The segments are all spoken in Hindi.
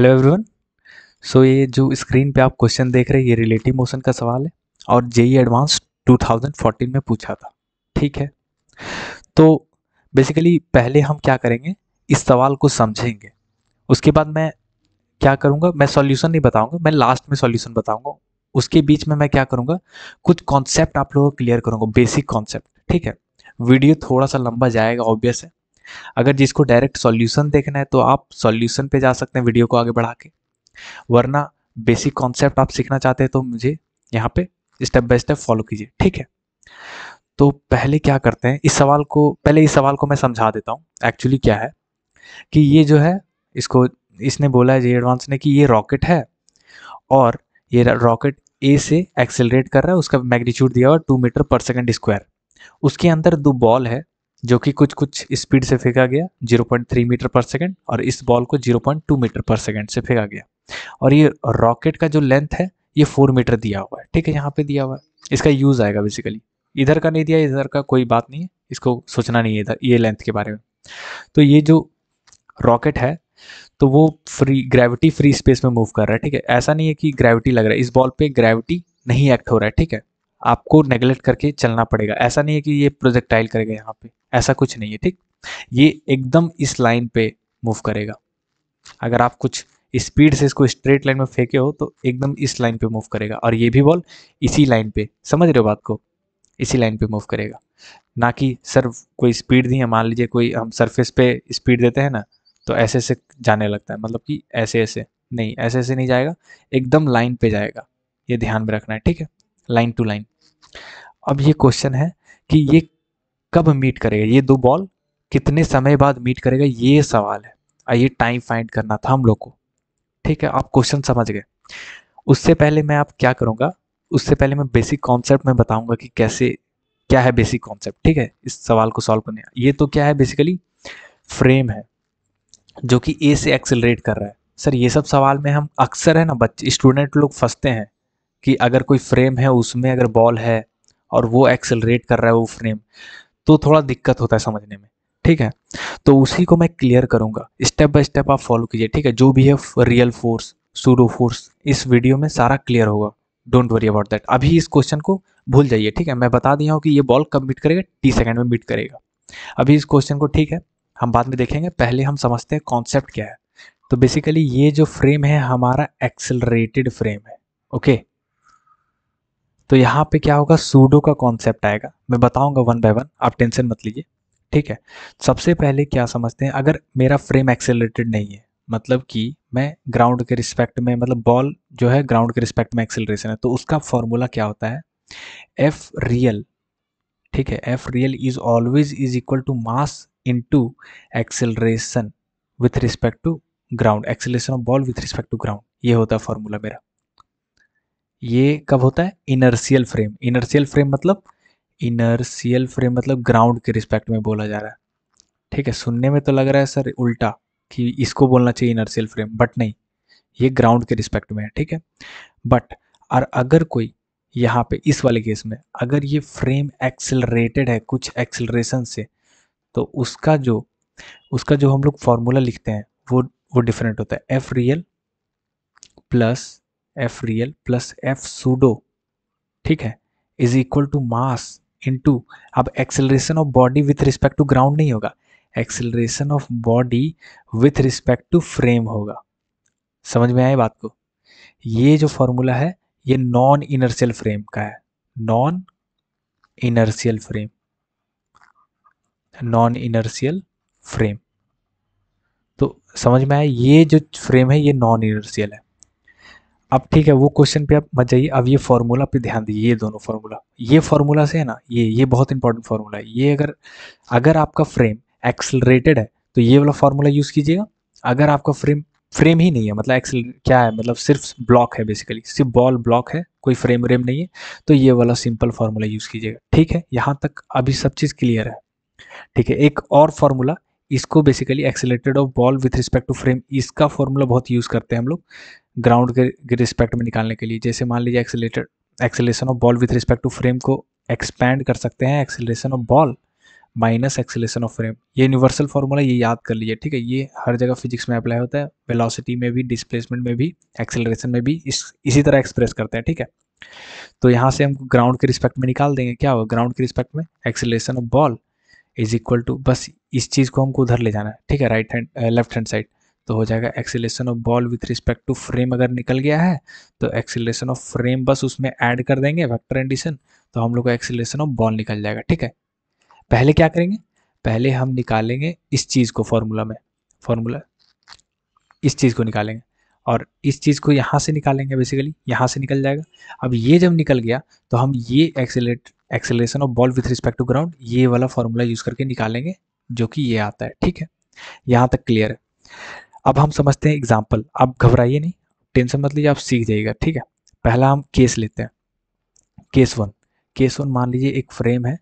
Hello everyone. सो ये जो स्क्रीन पे आप क्वेश्चन देख रहे हैं ये रिलेटिव मोशन का सवाल है और जेई एडवांस 2014 में पूछा था। ठीक है, तो बेसिकली पहले हम क्या करेंगे, इस सवाल को समझेंगे। उसके बाद मैं क्या करूँगा, मैं सॉल्यूशन नहीं बताऊँगा, मैं लास्ट में सॉल्यूशन बताऊँगा। उसके बीच में मैं क्या करूँगा, कुछ कॉन्सेप्ट आप लोगों को क्लियर करूँगा, बेसिक कॉन्सेप्ट। ठीक है, वीडियो थोड़ा सा लंबा जाएगा, ऑब्वियस है। अगर जिसको डायरेक्ट सॉल्यूशन देखना है तो आप सॉल्यूशन पे जा सकते हैं वीडियो को आगे बढ़ा के, वरना बेसिक कॉन्सेप्ट आप सीखना चाहते हैं तो मुझे यहाँ पे स्टेप बाय स्टेप फॉलो कीजिए। ठीक है, तो पहले क्या करते हैं, इस सवाल को मैं समझा देता हूँ। एक्चुअली क्या है कि ये जो है, इसको इसने बोला है जे एडवांस ने कि ये रॉकेट है और ये रॉकेट ए से एक्सेलरेट कर रहा है, उसका मैग्नीट्यूड दिया हुआ 2 मीटर पर सेकंड स्क्वायर। उसके अंदर दो बॉल है जो कि कुछ कुछ स्पीड से फेंका गया 0.3 मीटर पर सेकंड, और इस बॉल को 0.2 मीटर पर सेकंड से फेंका गया। और ये रॉकेट का जो लेंथ है ये 4 मीटर दिया हुआ है। ठीक है, यहाँ पे दिया हुआ है, इसका यूज आएगा बेसिकली। इधर का नहीं दिया, इधर का कोई बात नहीं है, इसको सोचना नहीं है इधर ये लेंथ के बारे में। तो ये जो रॉकेट है तो वो ग्रेविटी फ्री स्पेस में मूव कर रहा है। ठीक है, ऐसा नहीं है कि ग्रेविटी लग रहा है, इस बॉल पे ग्रेविटी नहीं एक्ट हो रहा है। ठीक है, आपको नेगलेक्ट करके चलना पड़ेगा। ऐसा नहीं है कि ये प्रोजेक्टाइल करेगा यहाँ पे, ऐसा कुछ नहीं है। ठीक, ये एकदम इस लाइन पे मूव करेगा। अगर आप कुछ स्पीड से इसको स्ट्रेट लाइन में फेंके हो तो एकदम इस लाइन पे मूव करेगा, और ये भी बॉल इसी लाइन पे, समझ रहे हो बात को, इसी लाइन पे मूव करेगा। ना कि सर कोई स्पीड दी है, मान लीजिए कोई हम सरफेस पे स्पीड देते हैं ना, तो ऐसे ऐसे जाने लगता है, मतलब कि ऐसे ऐसे नहीं, ऐसे ऐसे नहीं जाएगा, एकदम लाइन पे जाएगा। ये ध्यान में रखना है। ठीक है, लाइन टू लाइन। अब ये क्वेश्चन है कि ये कब मीट करेगा, ये दो बॉल कितने समय बाद मीट करेगा, ये सवाल है। ये टाइम फाइंड करना था हम लोग को। ठीक है, आप क्वेश्चन समझ गए। उससे पहले मैं आप क्या करूँगा, उससे पहले मैं बेसिक कॉन्सेप्ट में बताऊंगा कि कैसे, क्या है बेसिक कॉन्सेप्ट। ठीक है, इस सवाल को सॉल्व करने ये तो क्या है, बेसिकली फ्रेम है जो कि ए से एक्सेलरेट कर रहा है। सर ये सब सवाल में हम अक्सर है ना, बच्चे स्टूडेंट लोग फंसते हैं कि अगर कोई फ्रेम है उसमें अगर बॉल है और वो एक्सेलरेट कर रहा है वो फ्रेम, तो थोड़ा दिक्कत होता है समझने में। ठीक है, तो उसी को मैं क्लियर करूंगा, स्टेप बाय स्टेप आप फॉलो कीजिए। ठीक है, जो भी है रियल फोर्स, सूडो फोर्स, इस वीडियो में सारा क्लियर होगा। डोंट वरी अबाउट दैट, अभी इस क्वेश्चन को भूल जाइए। ठीक है, मैं बता दिया हूँ कि ये बॉल कब मीट करेगा, T सेकंड में मीट करेगा। अभी इस क्वेश्चन को, ठीक है, हम बाद में देखेंगे, पहले हम समझते हैं कॉन्सेप्ट क्या है। तो बेसिकली ये जो फ्रेम है हमारा एक्सेलरेटेड फ्रेम है। ओके, तो यहाँ पे क्या होगा, सूडो का कॉन्सेप्ट आएगा, मैं बताऊंगा वन बाय वन, आप टेंशन मत लीजिए। ठीक है, सबसे पहले क्या समझते हैं, अगर मेरा फ्रेम एक्सेलरेटेड नहीं है, मतलब कि मैं ग्राउंड के रिस्पेक्ट में, मतलब बॉल जो है ग्राउंड के रिस्पेक्ट में एक्सेलरेशन है, तो उसका फॉर्मूला क्या होता है, एफ रियल। ठीक है, F real is always is equal to mass into acceleration with respect to ground, acceleration of ball with respect to ground, ये होता है फॉर्मूला मेरा। ये कब होता है, इनर्शियल फ्रेम। इनर्शियल फ्रेम मतलब ग्राउंड के रिस्पेक्ट में बोला जा रहा है। ठीक है, सुनने में तो लग रहा है सर उल्टा कि इसको बोलना चाहिए इनर्शियल फ्रेम, बट नहीं, ये ग्राउंड के रिस्पेक्ट में है। ठीक है, बट और अगर कोई यहाँ पे इस वाले केस में अगर ये फ्रेम एक्सेलरेटेड है कुछ एक्सेलरेशन से, तो उसका जो हम लोग फॉर्मूला लिखते हैं वो डिफरेंट होता है, plus F real plus F pseudo. ठीक है, is equal to mass into, अब acceleration of body with respect to ground नहीं होगा, acceleration of body with respect to frame होगा। समझ में आए बात को, ये जो फॉर्मूला है ये नॉन इनर्शियल फ्रेम का है, non inertial frame, non inertial frame. तो समझ में आया, ये जो फ्रेम है ये नॉन इनर्शियल है। अब ठीक है, वो क्वेश्चन पे आप मत जाइए, अब ये फॉर्मूला पे ध्यान दीजिए। ये दोनों फॉर्मूला, ये फॉर्मूला से है ना, ये बहुत इंपॉर्टेंट फॉर्मूला है ये। अगर अगर आपका फ्रेम एक्सेलरेटेड है तो ये वाला फॉर्मूला यूज कीजिएगा। अगर आपका फ्रेम फ्रेम ही नहीं है, मतलब एक्सेल क्या है, मतलब सिर्फ ब्लॉक है, बेसिकली सिर्फ बॉल ब्लॉक है, कोई फ्रेम व्रेम नहीं है, तो ये वाला सिंपल फॉर्मूला यूज कीजिएगा। ठीक है, यहाँ तक अभी सब चीज़ क्लियर है। ठीक है, एक और फॉर्मूला, इसको basically accelerated of ball with respect to frame, इसका फॉर्मूला बहुत यूज़ करते हैं हम लोग ग्राउंड के रिस्पेक्ट में निकालने के लिए। जैसे मान लीजिए acceleration of ball with respect to frame को एक्सपैंड कर सकते हैं acceleration of ball minus acceleration of frame. ये यूनिवर्सल फार्मूला ये याद कर लीजिए, ठीक है। ये हर जगह फिजिक्स में अप्लाई होता है, वेलोसिटी में भी, डिस्प्लेसमेंट में भी, एक्सेलरेशन में भी इसी तरह एक्सप्रेस करते हैं, ठीक है। तो यहाँ से हम ग्राउंड के रिस्पेक्ट में निकाल देंगे, क्या होगा ग्राउंड के रिस्पेक्ट में, acceleration of ball is equal to, बस इस चीज़ को हमको उधर ले जाना है, ठीक है, right hand left hand side. तो हो जाएगा acceleration of ball with respect to frame, अगर निकल गया है तो एक्सेलरेशन ऑफ फ्रेम बस उसमें ऐड कर देंगे वेक्टर एडिशन, तो हम लोग का एक्सेलरेशन ऑफ बॉल निकल जाएगा, ठीक है। पहले क्या करेंगे, पहले हम निकालेंगे इस चीज़ को फॉर्मूला में, फॉर्मूला इस चीज़ को निकालेंगे और इस चीज़ को यहाँ से निकालेंगे, बेसिकली यहाँ से निकल जाएगा। अब ये जब निकल गया तो हम ये acceleration of ball with respect to ground ये वाला फॉर्मूला यूज़ करके निकालेंगे, जो कि ये आता है, ठीक है। यहाँ तक क्लियर है। अब हम समझते हैं एग्जाम्पल, आप घबराइए नहीं, टेंशन मत लीजिए, आप सीख जाइएगा, ठीक है। पहला हम केस लेते हैं, केस वन। केस वन मान लीजिए एक फ्रेम है,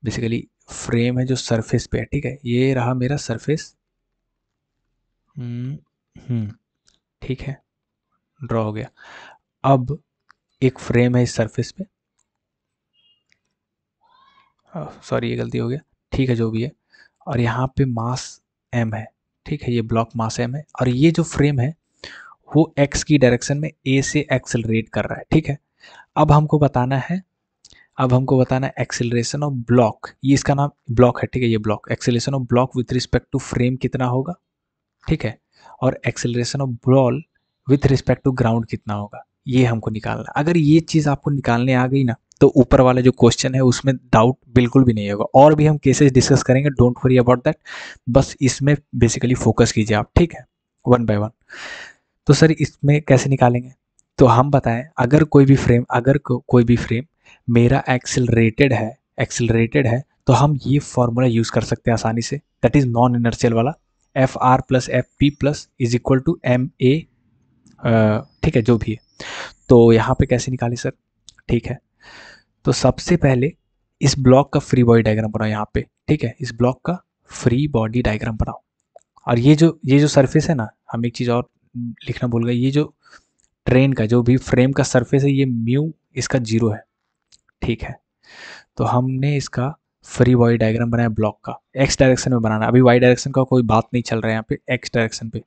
बेसिकली फ्रेम है जो सरफेस पे है, ठीक है। ये रहा मेरा सरफेस, ठीक है, ड्रॉ हो गया। अब एक फ्रेम है इस सरफेस पे, सॉरी ये गलती हो गया, ठीक है जो भी है, और यहाँ पे मास m है, ठीक है, ये ब्लॉक मास m है, और ये जो फ्रेम है वो x की डायरेक्शन में a से एक्सेलरेट कर रहा है, ठीक है। अब हमको बताना है, अब हमको बताना है एक्सेलरेशन ऑफ ब्लॉक, ये इसका नाम ब्लॉक है, ठीक है, ये block, acceleration of block with respect to frame कितना होगा, ठीक है, और acceleration of ball with respect to ground कितना होगा, ये हमको निकालना। अगर ये चीज़ आपको निकालने आ गई ना, तो ऊपर वाला जो क्वेश्चन है उसमें डाउट बिल्कुल भी नहीं होगा। और भी हम केसेस डिस्कस करेंगे, डोंट वरी अबाउट दैट, बस इसमें बेसिकली फोकस कीजिए आप, ठीक है, वन बाय वन। तो सर इसमें कैसे निकालेंगे, तो हम बताएं, अगर कोई भी फ्रेम, अगर कोई भी फ्रेम मेरा एक्सेलरेटेड है, तो हम ये फॉर्मूला यूज़ कर सकते हैं आसानी से, दैट इज़ नॉन इनर्शियल वाला, F R plus F P plus is equal to M A, ठीक है, जो भी है। तो यहाँ पे कैसे निकालें सर, ठीक है, तो सबसे पहले इस ब्लॉक का फ्री बॉडी डायग्राम बनाओ यहाँ पे, ठीक है, इस ब्लॉक का फ्री बॉडी डायग्राम बनाओ। और ये जो सरफेस है ना, हम एक चीज़ और लिखना भूल गए, ये जो ट्रेन का जो भी फ्रेम का सरफेस है, ये म्यू इसका 0 है, ठीक है। तो हमने इसका फ्री बॉडी डायग्राम बनाया ब्लॉक का, एक्स डायरेक्शन में बनाना, अभी वाई डायरेक्शन का कोई बात नहीं चल रहा है यहाँ पे, एक्स डायरेक्शन पे,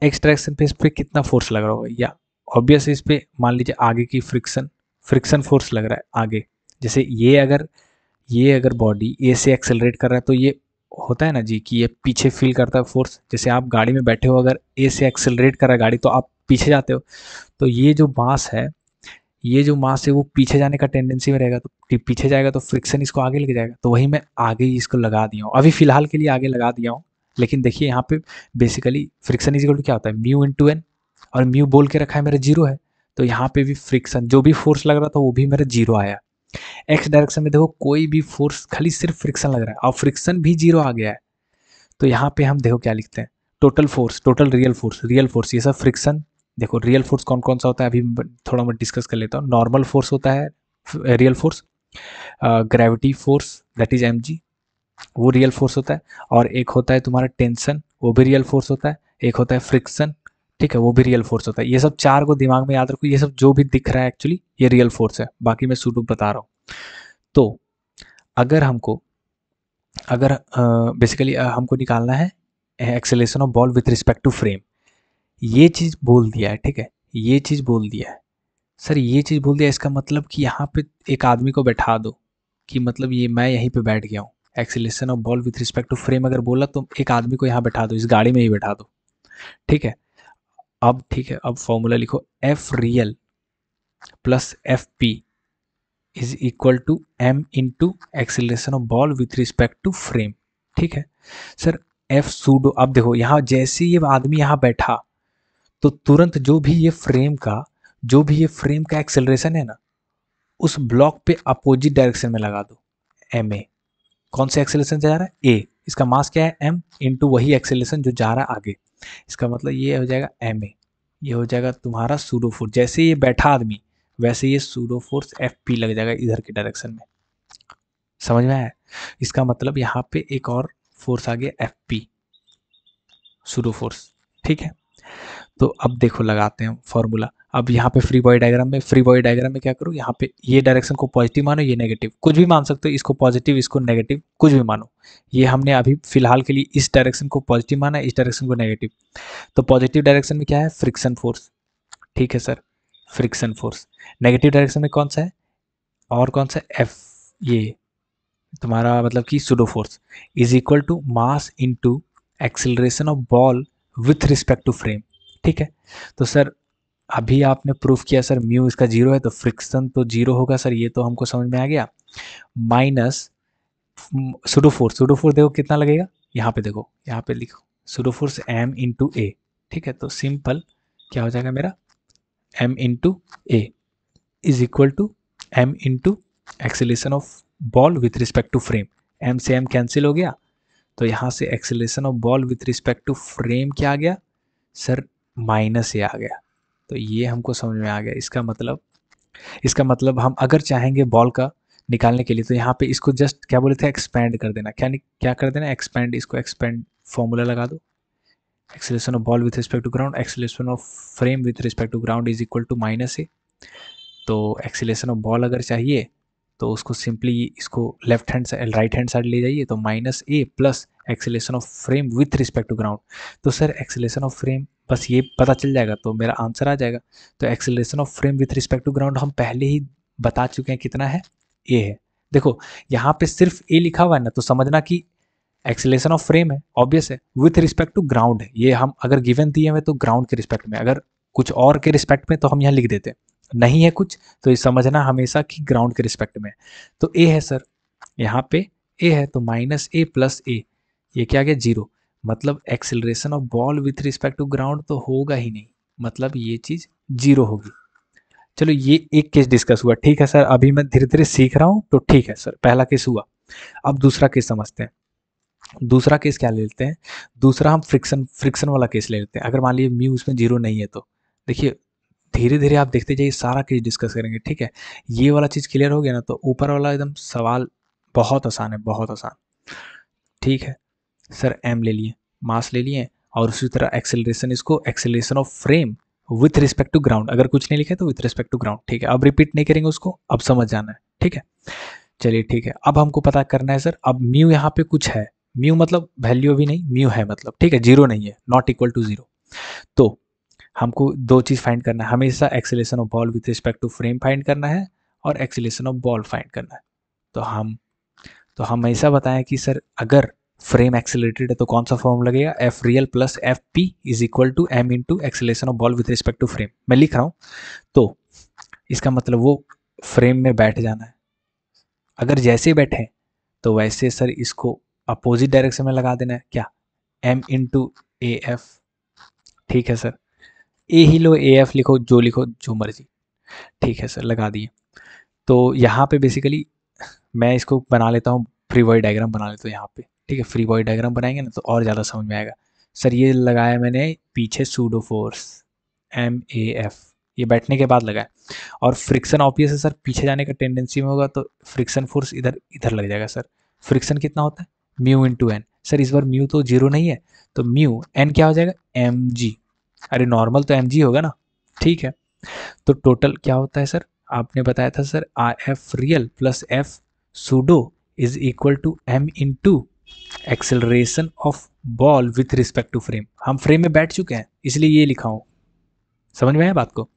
एक्स डायरेक्शन पे इस पर कितना फोर्स लग रहा होगा, या ऑब्वियस इस पे मान लीजिए आगे की फ्रिक्शन फोर्स लग रहा है आगे। जैसे ये अगर बॉडी ए से एक्सेलरेट कर रहा है, तो ये होता है ना जी कि ये पीछे फील करता है फोर्स, जैसे आप गाड़ी में बैठे हो, अगर ए से एक्सेलरेट कर रहा है गाड़ी, तो आप पीछे जाते हो, तो ये जो मास है वो पीछे जाने का टेंडेंसी में रहेगा, तो पीछे जाएगा तो फ्रिक्शन इसको आगे लेके जाएगा, तो वही मैं आगे ही इसको लगा दिया हूँ, अभी फिलहाल के लिए आगे लगा दिया हूँ। लेकिन देखिए यहाँ पे बेसिकली फ्रिक्शन इजिकल टू क्या होता है, म्यू इंटू एन, और म्यू बोल के रखा है मेरा 0 है, तो यहाँ पे भी फ्रिक्शन जो भी फोर्स लग रहा था वो भी मेरा 0 आया। एक्स डायरेक्शन में देखो कोई भी फोर्स, खाली सिर्फ फ्रिक्शन लग रहा है, और फ्रिक्शन भी 0 आ गया है। तो यहाँ पे हम देखो क्या लिखते हैं, total force, total real force ये सब फ्रिक्शन। देखो रियल फोर्स कौन कौन सा होता है, अभी थोड़ा मैं डिस्कस कर लेता हूँ। नॉर्मल फोर्स होता है real force, gravity force that is mg, वो रियल फोर्स होता है, और एक होता है तुम्हारा टेंशन, वो भी रियल फोर्स होता है, एक होता है फ्रिक्शन, ठीक है, वो भी रियल फोर्स होता है। ये सब 4 को दिमाग में याद रखो, ये सब जो भी दिख रहा है एक्चुअली ये रियल फोर्स है, बाकी मैं सूडो बता रहा हूँ। तो अगर हमको बेसिकली हमको निकालना है acceleration of ball with respect to frame, ये चीज़ बोल दिया है, ठीक है, ये चीज़ बोल दिया है सर, ये चीज़ बोल दिया, इसका मतलब कि यहाँ पे एक आदमी को बैठा दो, कि मतलब ये मैं यहीं पे बैठ गया हूँ, acceleration of ball with respect to frame अगर बोला तो एक आदमी को यहाँ बैठा दो, इस गाड़ी में ही बैठा दो, ठीक है। अब ठीक है, अब फॉर्मूला लिखो, F real plus F P is equal to M into acceleration of ball with respect to frame, ठीक है सर। एफ सूडो, अब देखो यहाँ जैसे ये आदमी यहाँ बैठा, तो तुरंत जो भी ये फ्रेम का एक्सेलरेशन है ना, उस ब्लॉक पे अपोजिट डायरेक्शन में लगा दो, एम ए, कौन से एक्सेलरेशन से जा रहा है, ए, इसका मास क्या है एम, इंटू वही एक्सेलरेशन जो जा रहा है आगे, इसका मतलब ये हो जाएगा एम ए, ये हो जाएगा तुम्हारा सूडो फोर्स, जैसे ये बैठा आदमी वैसे ये सूडो फोर्स एफ पी लग जाएगा इधर के डायरेक्शन में, समझ में आया। इसका मतलब यहाँ पे एक और फोर्स आ गया एफ पी, सूडो फोर्स, ठीक है। तो अब देखो लगाते हैं फॉर्मूला। अब यहाँ पे फ्री बॉडी डायग्राम में क्या करूँ, यहाँ पे ये डायरेक्शन को पॉजिटिव मानो, ये नेगेटिव, कुछ भी मान सकते हो, इसको पॉजिटिव इसको नेगेटिव कुछ भी मानो। ये हमने अभी फिलहाल के लिए इस डायरेक्शन को पॉजिटिव माना, इस डायरेक्शन को नेगेटिव। तो पॉजिटिव डायरेक्शन में क्या है, फ्रिक्शन फोर्स, ठीक है sir, friction force. Negative direction में कौन सा है, और कौन सा, एफ, ये तुम्हारा मतलब कि pseudo force is equal to mass into acceleration of ball with respect to frame, ठीक है। तो सर अभी आपने प्रूफ किया सर म्यू इसका जीरो है, तो फ्रिक्शन तो जीरो होगा सर, ये तो हमको समझ में आ गया। माइनस सुडो फोर्स देखो कितना लगेगा, यहाँ पे देखो, यहाँ पे लिखो pseudo force M into A, ठीक है। तो सिंपल क्या हो जाएगा मेरा, M into A is equal to M into acceleration of ball with respect to frame. M से एम कैंसिल हो गया, तो यहाँ से acceleration of ball with respect to frame क्या आ गया सर, माइनस ए आ गया। तो ये हमको समझ में आ गया। इसका मतलब हम अगर चाहेंगे बॉल का निकालने के लिए, तो यहाँ पे इसको जस्ट क्या बोले थे, एक्सपेंड कर देना। क्या कर देना, एक्सपेंड, इसको एक्सपेंड फॉर्मूला लगा दो। Acceleration of ball with respect to ground, acceleration of frame with respect to ground is equal to minus A. तो एक्सीलेशन ऑफ बॉल अगर चाहिए तो उसको सिंपली इसको left hand side right hand side ले जाइए, तो minus A plus acceleration of frame with respect to ground. तो सर एक्सीलेशन ऑफ फ्रेम बस ये पता चल जाएगा तो मेरा आंसर आ जाएगा। तो acceleration of frame with respect to ground हम पहले ही बता चुके हैं कितना है, ए है। देखो यहाँ पे सिर्फ ए लिखा हुआ है ना, तो समझना कि एक्सीलेशन ऑफ फ्रेम है, ऑब्वियस है, विथ रिस्पेक्ट टू ग्राउंड है। ये हम अगर गिवन दिए हुए तो ग्राउंड के रिस्पेक्ट में, अगर कुछ और के रिस्पेक्ट में तो हम यहाँ लिख देते, नहीं है कुछ तो ये समझना हमेशा कि ग्राउंड के रिस्पेक्ट में। तो ए है सर, यहाँ पे ए है, तो माइनस ए प्लस ए, ये क्या आ गया, जीरो। मतलब acceleration of ball with respect to ground तो होगा ही नहीं, मतलब ये चीज जीरो होगी। चलो ये एक केस डिस्कस हुआ, ठीक है सर, अभी मैं धीरे धीरे सीख रहा हूँ, तो ठीक है सर, पहला केस हुआ। अब दूसरा केस समझते हैं। दूसरा केस क्या ले लेते हैं, दूसरा हम फ्रिक्शन वाला केस ले लेते हैं। अगर मान लीजिए म्यू उसमें जीरो नहीं है, तो देखिए धीरे धीरे आप देखते जाइए, सारा केस डिस्कस करेंगे, ठीक है। ये वाला चीज़ क्लियर हो गया ना, तो ऊपर वाला एकदम सवाल बहुत आसान है, बहुत आसान, ठीक है। सर एम ले लिए, मास ले लिए, और उसी तरह एक्सेलरेशन, इसको acceleration of frame with respect to ground, अगर कुछ नहीं लिखा है तो विथ रिस्पेक्ट टू ग्राउंड, ठीक है। अब रिपीट नहीं करेंगे उसको, अब समझ जाना है, ठीक है। चलिए ठीक है, अब हमको पता करना है सर, अब म्यू यहाँ पे कुछ है, म्यू मतलब वैल्यू भी नहीं, म्यू है मतलब, ठीक है, जीरो नहीं है, नॉट इक्वल टू जीरो। तो हमको दो चीज़ फाइंड करना है, हमेशा acceleration of ball with respect to frame find करना है, और एक्सेलेरेशन ऑफ बॉल फाइंड करना है। तो हम ऐसा बताएं कि सर अगर फ्रेम एक्सेलरेटेड है तो कौन सा फॉर्म लगेगा, F real plus F P is equal to M into acceleration of ball with respect to frame, मैं लिख रहा हूँ। तो इसका मतलब वो फ्रेम में बैठ जाना है, अगर जैसे बैठे तो वैसे सर इसको अपोजिट डायरेक्शन में लगा देना है, क्या, एम इंटू ए एफ, ठीक है sir. A he low, A F लिखो, जो लिखो जो मर्जी, ठीक है सर, लगा दिए। तो यहाँ पे बेसिकली मैं इसको बना लेता हूँ, फ्री बॉडी डायग्राम बना लेता हूँ यहाँ पे, ठीक है। फ्री बॉडी डायग्राम बनाएंगे ना तो और ज़्यादा समझ में आएगा। सर ये लगाया मैंने पीछे pseudo force M A F, ये बैठने के बाद लगाया, और फ्रिक्शन ऑब्वियस है सर, पीछे जाने का टेंडेंसी में होगा, तो फ्रिक्शन फोर्स इधर इधर लग जाएगा सर। फ्रिक्शन कितना होता है, म्यू इंटू एन। सर इस बार म्यू तो जीरो नहीं है, तो म्यू एन क्या हो जाएगा, एम जी। अरे नॉर्मल तो एम जी होगा ना, ठीक है। तो टोटल क्या होता है सर, आपने बताया था sir, I F real plus F pseudo is equal to M into acceleration of ball with respect to frame. हम फ्रेम में बैठ चुके हैं इसलिए ये लिखा हूँ, समझ में आया बात को।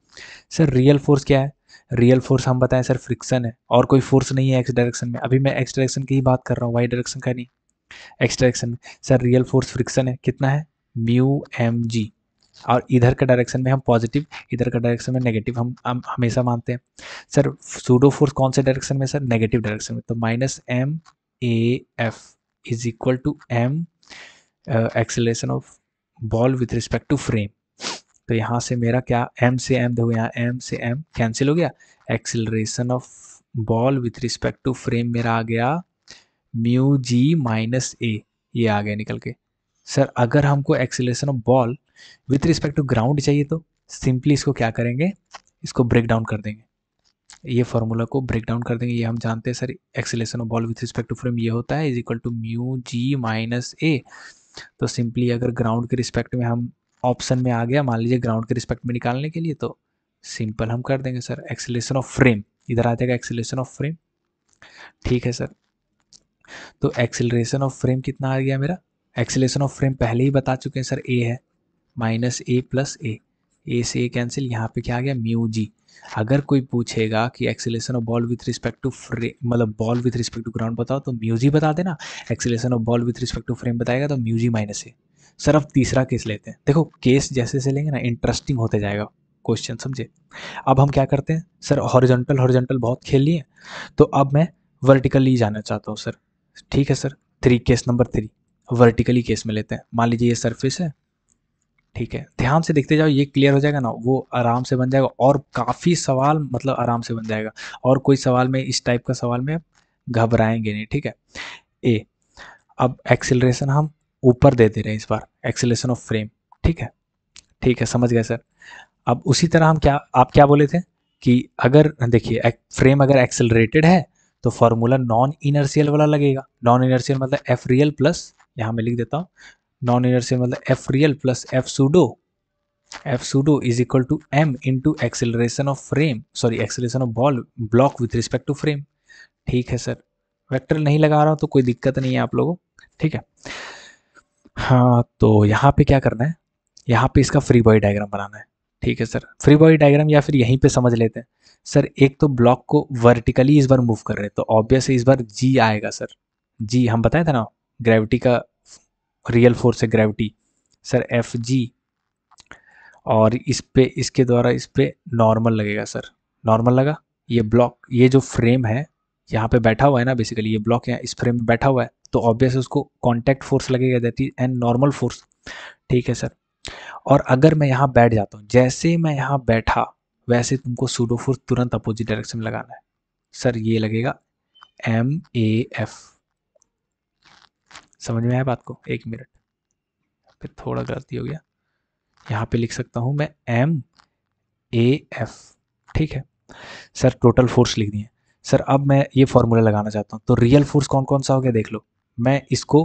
सर रियल फोर्स क्या है, रियल फोर्स हम बताएं सर फ्रिक्शन है, और कोई फोर्स नहीं है एक्स डायरेक्शन में, अभी मैं एक्स डायरेक्शन की ही बात कर रहा हूँ, वाई डायरेक्शन का नहीं, एक्स डायरेक्शन में। सर रियल फोर्स फ्रिक्शन है, कितना है, म्यू एम जी, और इधर का डायरेक्शन में हम पॉजिटिव, इधर का डायरेक्शन में नेगेटिव, हम हमेशा मानते हैं। सर सूडो फोर्स कौन से डायरेक्शन में, सर नेगेटिव डायरेक्शन में, तो minus M A F is equal to M acceleration of ball with respect to frame. तो यहाँ से मेरा क्या, एम से एम देखो, यहाँ एम से एम कैंसिल हो गया, acceleration of ball with respect to frame मेरा आ गया म्यू जी माइनस ए, ये आ गया निकल के। सर अगर हमको acceleration of ball with respect to ground चाहिए तो सिंपली इसको क्या करेंगे, इसको ब्रेक डाउन कर देंगे, ये फॉर्मूला को ब्रेक डाउन कर देंगे। ये हम जानते हैं sir, acceleration of ball with respect to frame ये होता है is equal to mu G minus A. तो सिंपली अगर ग्राउंड के रिस्पेक्ट में हम ऑप्शन में आ गया, मान लीजिए ग्राउंड के रिस्पेक्ट में निकालने के लिए, तो सिंपल हम कर देंगे सर एक्सेलरेशन ऑफ फ्रेम, इधर आ जाएगा एक्सेलरेशन ऑफ फ्रेम। ठीक है सर, तो एक्सेलरेशन ऑफ फ्रेम कितना आ गया मेरा, एक्सेलरेशन ऑफ फ्रेम पहले ही बता चुके हैं सर, ए है माइनस ए प्लस ए से ए कैंसिल, यहाँ पे क्या आ गया म्यू जी। अगर कोई पूछेगा कि acceleration of ball with respect to frame, मतलब ball with respect to ground बताओ, तो म्यू जी बता देना। Acceleration of ball with respect to frame बताएगा तो mu G minus A. Sir अब तीसरा केस लेते हैं, देखो केस जैसे जैसे लेंगे ना इंटरेस्टिंग होते जाएगा क्वेश्चन, समझे। अब हम क्या करते हैं सर, हॉरिजॉन्टल हॉरिजॉन्टल बहुत खेल लिए, तो अब मैं वर्टिकली जाना चाहता हूँ सर। ठीक है sir, case number 3 vertically case में लेते हैं। मान लीजिए ये सरफेस है, ठीक है, ध्यान से देखते जाओ, ये क्लियर हो जाएगा ना, वो आराम से बन जाएगा, और काफ़ी सवाल मतलब आराम से बन जाएगा, और कोई सवाल में इस टाइप का सवाल में घबराएंगे नहीं। ठीक है, ए, अब एक्सेलरेशन हम ऊपर दे दे रहे हैं इस बार, एक्सेलरेशन ऑफ फ्रेम। ठीक है, ठीक है, समझ गए सर। अब उसी तरह हम क्या, आप क्या बोले थे कि अगर देखिए फ्रेम अगर एक्सेलरेटेड है तो फॉर्मूला नॉन इनर्शियल वाला लगेगा। नॉन इनर्शियल मतलब एफ रियल प्लस, यहाँ मैं लिख देता हूँ, नॉन इनर्शियल मतलब F real plus F pseudo is equal to M into acceleration of frame, sorry acceleration of ball block with respect to frame. ठीक है सर, वेक्टर नहीं लगा रहा हूँ तो कोई दिक्कत नहीं है आप लोगों, ठीक है। हाँ, तो यहाँ पे क्या करना है, यहाँ पे इसका फ्री बॉडी डायग्राम बनाना है। ठीक है सर, फ्री बॉडी डायग्राम या फिर यहीं पे समझ लेते हैं सर। एक तो ब्लॉक को वर्टिकली इस बार मूव कर रहे हैं, तो ऑब्वियस इस बार जी आएगा सर। जी हम बताए थे ना, ग्रेविटी का रियल फोर्स है ग्रेविटी सर, एफ जी, और इस पे इसके द्वारा इस पे नॉर्मल लगेगा सर। नॉर्मल लगा, ये ब्लॉक, ये जो फ्रेम है यहाँ पे बैठा हुआ है ना, बेसिकली ये ब्लॉक यहाँ इस फ्रेम में बैठा हुआ है, तो ऑब्वियस उसको कांटेक्ट फोर्स लगेगा, that is an normal force. ठीक है सर, और अगर मैं यहाँ बैठ जाता हूँ, जैसे मैं यहाँ बैठा वैसे तुमको सूडो फोर्स तुरंत अपोजिट डायरेक्शन में लगाना है सर, ये लगेगा एम ए एफ। समझ में आया बात को, एक मिनट, फिर थोड़ा गलती हो गया, यहाँ पे लिख सकता हूँ मैं एम ए एफ। ठीक है सर, टोटल फोर्स लिख दिए सर। अब मैं ये फॉर्मूला लगाना चाहता हूँ, तो रियल फोर्स कौन कौन सा हो गया देख लो। मैं इसको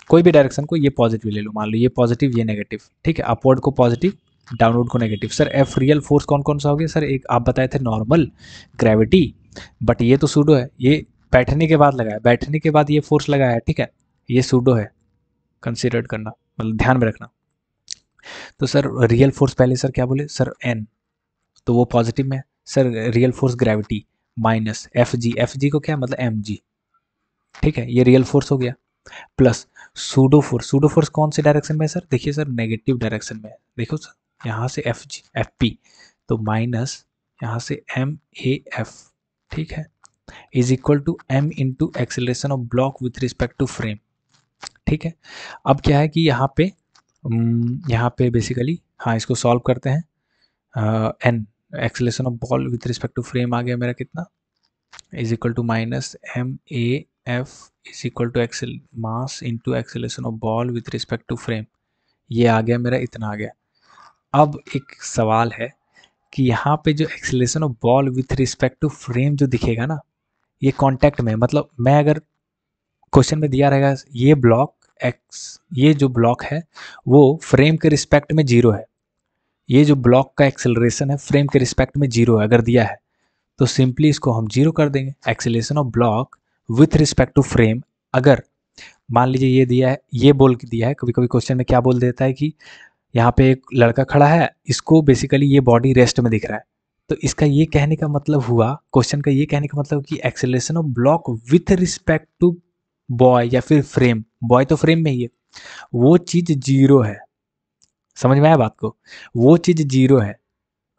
कोई भी डायरेक्शन को, ये पॉजिटिव ले लो, मान लो ये पॉजिटिव ये नेगेटिव, ठीक है, अपवर्ड को पॉजिटिव डाउनवर्ड को negative. Sir F real force कौन कौन सा हो गया सर, एक आप बताए थे नॉर्मल ग्रेविटी, बट ये तो सूडो है, ये बैठने के बाद लगाया, बैठने के बाद ये फोर्स लगाया है, ठीक है, ये सूडो है, कंसिडर करना, मतलब ध्यान में रखना। तो सर रियल फोर्स पहले सर क्या बोले सर, एन, तो वो पॉजिटिव में sir, real force gravity minus F G को क्या मतलब एम जी। ठीक है, ये रियल फोर्स हो गया, प्लस सूडो फोर्स कौन से डायरेक्शन में है सर, देखिए सर नेगेटिव डायरेक्शन में, देखो सर यहाँ से एफ जी एफ पी, तो माइनस यहाँ से एम ए एफ। ठीक है, is equal to M into acceleration of block with respect to frame. ठीक है, अब क्या है कि यहाँ पे बेसिकली, हाँ इसको सॉल्व करते हैं, an acceleration of ball with respect to frame आ गया मेरा कितना, is equal to minus M A F is equal to accel mass into acceleration of ball with respect to frame, ये आ गया मेरा, इतना आ गया। अब एक सवाल है कि यहाँ पे जो acceleration of ball with respect to frame जो दिखेगा ना, ये कांटेक्ट में, मतलब मैं अगर क्वेश्चन में दिया रहेगा ये ब्लॉक एक्स, ये जो ब्लॉक है वो फ्रेम के रिस्पेक्ट में जीरो है, ये जो ब्लॉक का एक्सेलरेशन है फ्रेम के रिस्पेक्ट में जीरो है अगर दिया है, तो सिंपली इसको हम जीरो कर देंगे। Acceleration of block with respect to frame, अगर मान लीजिए ये दिया है, ये बोल के दिया है, कभी कभी क्वेश्चन में क्या बोल देता है कि यहाँ पे एक लड़का खड़ा है, इसको बेसिकली ये बॉडी रेस्ट में दिख रहा है, तो इसका ये कहने का मतलब हुआ, क्वेश्चन का ये कहने का मतलब कि acceleration of block with respect to boy या फिर फ्रेम, बॉय तो फ्रेम में ही है, वो चीज जीरो है। समझ में आया बात को, वो चीज जीरो है,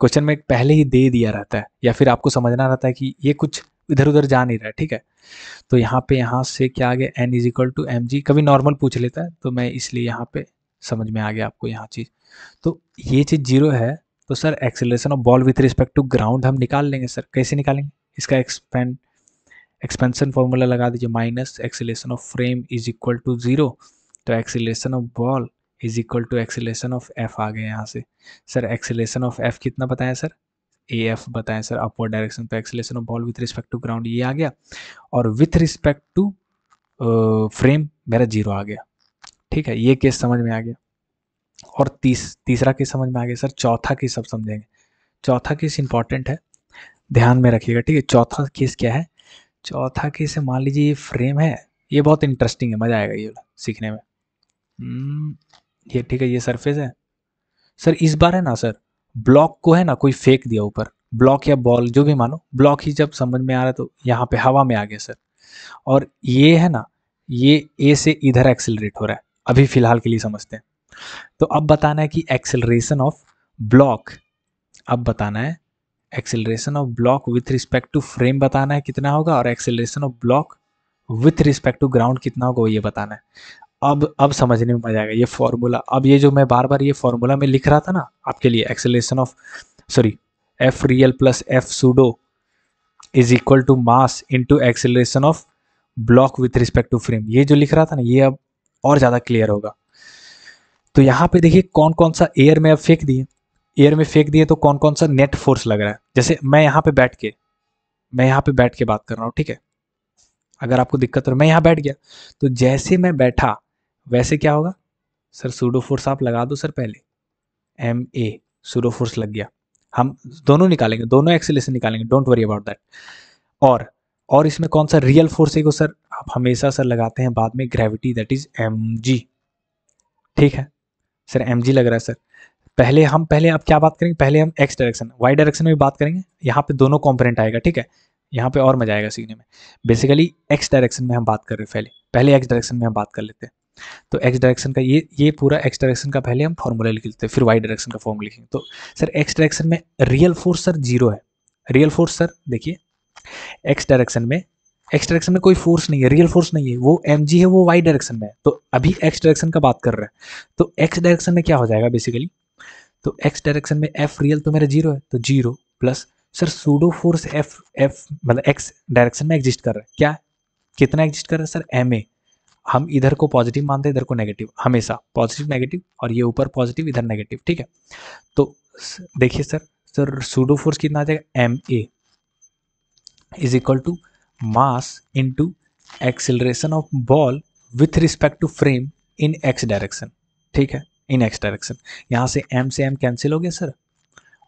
क्वेश्चन में पहले ही दे दिया रहता है, या फिर आपको समझना रहता है कि ये कुछ इधर उधर जा नहीं रहा है। ठीक है, तो यहाँ पे यहाँ से क्या आ गया, N is equal to M G, कभी नॉर्मल पूछ लेता है तो मैं इसलिए यहाँ पे समझ में आ गया आपको यहाँ चीज़, तो ये चीज़ जीरो है। तो sir acceleration of ball with respect to ground हम निकाल लेंगे सर, कैसे निकालेंगे, इसका एक्सपेंशन फॉर्मूला लगा दीजिए, minus acceleration of frame is equal to zero, तो acceleration of ball is equal to acceleration of F आ गया यहाँ से। सर एक्सेलरेशन ऑफ एफ कितना बताया सर, ए एफ बताएं सर, अपवर्ड डायरेक्शन, तो acceleration of ball with respect to ground ये आ गया, और विथ रिस्पेक्ट टू फ्रेम मेरा जीरो आ गया। ठीक है, ये केस समझ में आ गया। और तीसरा केस समझ में आ गया सर। चौथा केस अब समझेंगे। चौथा केस इंपॉर्टेंट है, ध्यान में रखिएगा, ठीक है। चौथा केस क्या है? चौथा केस है, मान लीजिए ये फ्रेम है, ये बहुत इंटरेस्टिंग है, मजा आएगा ये वाला सीखने में। ये ठीक है, ये सरफेस है सर। इस बार है ना सर, ब्लॉक को है ना कोई फेंक दिया ऊपर, ब्लॉक या बॉल जो भी मानो, ब्लॉक ही जब समझ में आ रहा है तो यहाँ पे हवा में आ गया सर। और ये है ना, ये ए से इधर एक्सिलरेट हो रहा है, अभी फिलहाल के लिए समझते हैं। तो अब बताना है कि एक्सेलरेशन ऑफ ब्लॉक, अब बताना है acceleration of block with respect to frame बताना है कितना होगा, और acceleration of block with respect to ground कितना होगा वो ये बताना है। अब समझने में मजा आएगा ये फॉर्मूला। अब ये जो मैं बार बार ये फॉर्मूला में लिख रहा था ना आपके लिए, acceleration of sorry F real plus F pseudo is equal to mass into acceleration of block with respect to frame, ये जो लिख रहा था ना, ये अब और ज़्यादा क्लियर होगा। तो यहाँ पे देखिए कौन कौन सा एयर में अब फेंक दिए, एयर में फेंक दिए तो कौन कौन सा नेट फोर्स लग रहा है। जैसे मैं यहाँ पे बैठ के बात कर रहा हूँ, ठीक है। अगर आपको दिक्कत हो, मैं यहाँ बैठ गया, तो जैसे मैं बैठा वैसे क्या होगा सर, सूडो फोर्स आप लगा दो सर पहले, एम ए सूडो फोर्स लग गया। हम दोनों निकालेंगे, दोनों एक्सेलरेशन निकालेंगे, डोंट वरी अबाउट दैट। और इसमें कौन सा रियल फोर्स है को सर आप हमेशा सर लगाते हैं बाद में, gravity, that is M G, ठीक है सर। एम जी लग रहा है सर। पहले आप क्या बात करेंगे, पहले हम एक्स डायरेक्शन वाई डायरेक्शन में भी बात करेंगे, यहाँ पे दोनों कॉम्पोनेंट आएगा, ठीक है। यहाँ पे और मजा आएगा सीखने में। बेसिकली एक्स डायरेक्शन में हम बात कर रहे हैं, पहले एक्स डायरेक्शन में हम बात कर लेते हैं। तो एक्स डायरेक्शन का ये पूरा एक्स डायरेक्शन का पहले हम फॉर्मूला लिख लेते हैं, फिर वाई डायरेक्शन का फॉर्मूला लिखेंगे। तो सर एक्स डायरेक्शन में रियल फोर्स सर 0 है। रियल फोर्स सर देखिए, एक्स डायरेक्शन में कोई फोर्स नहीं है, रियल फोर्स नहीं है, वो एम जी है, वो वाई डायरेक्शन में है। तो अभी एक्स डायरेक्शन का बात कर रहे हैं, तो एक्स डायरेक्शन में क्या हो जाएगा बेसिकली, तो एक्स डायरेक्शन में एफ रियल तो मेरा 0 है, तो 0 plus sir pseudo force F F मतलब एक्स डायरेक्शन में एग्जिस्ट कर रहा है, क्या कितना एग्जिस्ट कर रहा है सर, एम ए। हम इधर को पॉजिटिव मानते हैं, इधर को नेगेटिव, हमेशा पॉजिटिव नेगेटिव, और ये ऊपर पॉजिटिव इधर नेगेटिव, ठीक है। तो देखिए सर सूडो फोर्स कितना आ जाएगा, M A is equal to mass into acceleration of ball with respect to frame in X direction, ठीक है, इन एक्स डायरेक्शन। यहाँ से एम कैंसिल हो गया सर,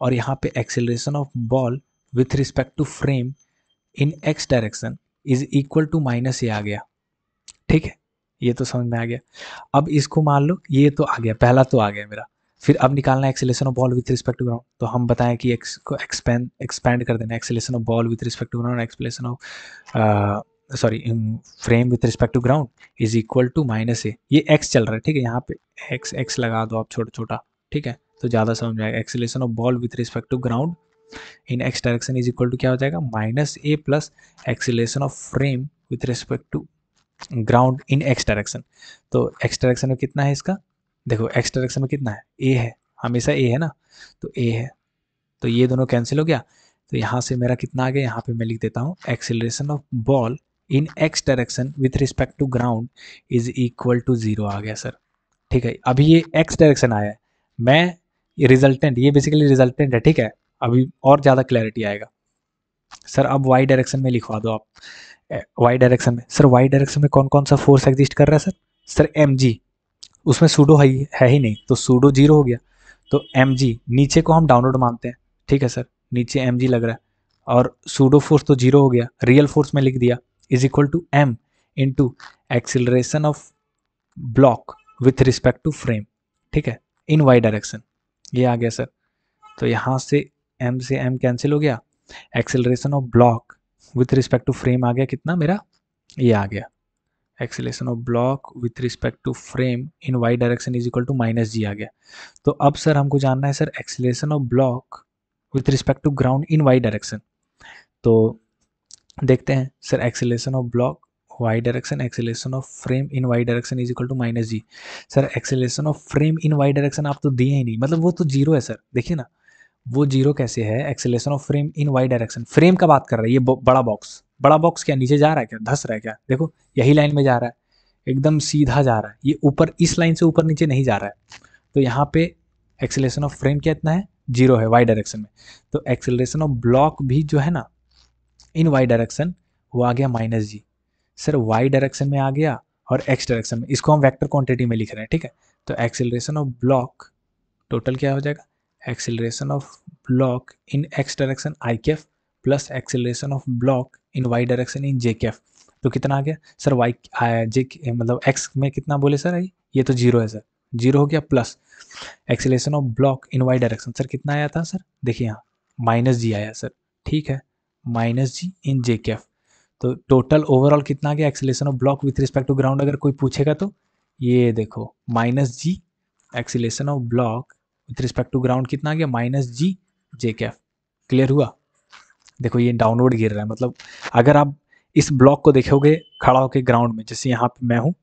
और यहाँ पे acceleration of ball with respect to frame in X direction is equal to minus, ये आ गया, ठीक है। ये तो समझ में आ गया। अब इसको मान लो, ये तो आ गया, पहला तो आ गया मेरा। फिर अब निकालना है acceleration of ball with respect to ground, तो हम बताएं कि एक्स को एक्सपैंड कर देना, acceleration of ball with respect to ground, acceleration of sorry frame with respect to ground is equal to minus A. ये एक्स चल रहा है, ठीक है, यहाँ पे एक्स लगा दो आप छोटा छोटा, ठीक है, तो ज़्यादा समझ में आएगा। Acceleration of ball with respect to ground in X direction is equal to क्या हो जाएगा, minus A plus acceleration of frame with respect to ground in X direction. तो एक्स डायरेक्शन में कितना है इसका, देखो एक्स डायरेक्शन में कितना है, ए है, हमेशा ए है ना, तो ए है, तो ये दोनों कैंसिल हो गया। तो यहाँ से मेरा कितना आ गया, यहाँ पे मैं लिख देता हूँ acceleration of ball in X direction with respect to ground is equal to 0 आ गया सर, ठीक है। अभी ये एक्स डायरेक्शन आया है, मैं ये रिजल्टेंट, ये बेसिकली रिजल्टेंट है, ठीक है। अभी और ज़्यादा क्लैरिटी आएगा सर। अब वाई डायरेक्शन में लिखवा दो आप, वाई डायरेक्शन में सर, वाई डायरेक्शन में कौन कौन सा फोर्स एग्जिस्ट कर रहा है सर एम जी, उसमें सूडो है ही नहीं, तो सूडो 0 हो गया। तो एम जी नीचे को हम डाउनवर्ड मानते हैं, ठीक है सर, नीचे एम जी लग रहा है, और सूडो फोर्स तो 0 हो गया, रियल फोर्स में लिख दिया is equal to M into acceleration of block with respect to frame, ठीक है, इन वाई डायरेक्शन, ये आ गया सर। तो यहाँ से एम कैंसिल हो गया, acceleration of block with respect to frame आ गया कितना मेरा, ये आ गया, acceleration of block with respect to frame in Y direction is equal to minus G आ गया। तो अब सर हमको जानना है sir acceleration of block with respect to ground in Y direction. तो देखते हैं sir, acceleration of block Y direction, acceleration of frame in Y direction is equal to minus G. Sir acceleration of frame in Y direction आप तो दिए ही नहीं, मतलब वो तो 0 है सर, देखिए ना वो 0 कैसे है, acceleration of frame in Y direction, frame का बात कर रहा है, ये बड़ा बॉक्स क्या नीचे जा रहा है क्या, धस रहा है क्या, देखो यही लाइन में जा रहा है, एकदम सीधा जा रहा है, ये ऊपर इस लाइन से ऊपर नीचे नहीं जा रहा है। तो यहाँ पे एक्सेलरेशन ऑफ फ्रेम क्या इतना है, 0 है वाई डायरेक्शन में। तो एक्सेलरेशन ऑफ ब्लॉक भी जो है ना इन वाई डायरेक्शन, वो आ गया minus G. Sir Y direction में आ गया, और एक्स डायरेक्शन में, इसको हम वेक्टर क्वांटिटी में लिख रहे हैं, ठीक है। तो एक्सेलरेशन ऑफ ब्लॉक टोटल क्या हो जाएगा, acceleration of block in X direction I cap plus acceleration of block in Y direction in J cap. तो कितना आ गया सर, वाई जे मतलब एक्स में कितना बोले सर, ये तो जीरो है सर, जीरो हो गया, plus acceleration of block in Y direction sir कितना आया था सर, देखिए यहाँ माइनस जी आया सर, ठीक है, माइनस जी इन जे कैफ। तो टोटल ओवरऑल कितना आ गया acceleration of block with respect to ground, अगर कोई पूछेगा तो ये देखो minus G acceleration of block with respect to ground कितना आ गया, माइनस जी जे कैफ। क्लियर हुआ, देखो ये डाउनवर्ड गिर रहा है, मतलब अगर आप इस ब्लॉक को देखोगे खड़ा होकर ग्राउंड में, जैसे यहाँ पे मैं हूँ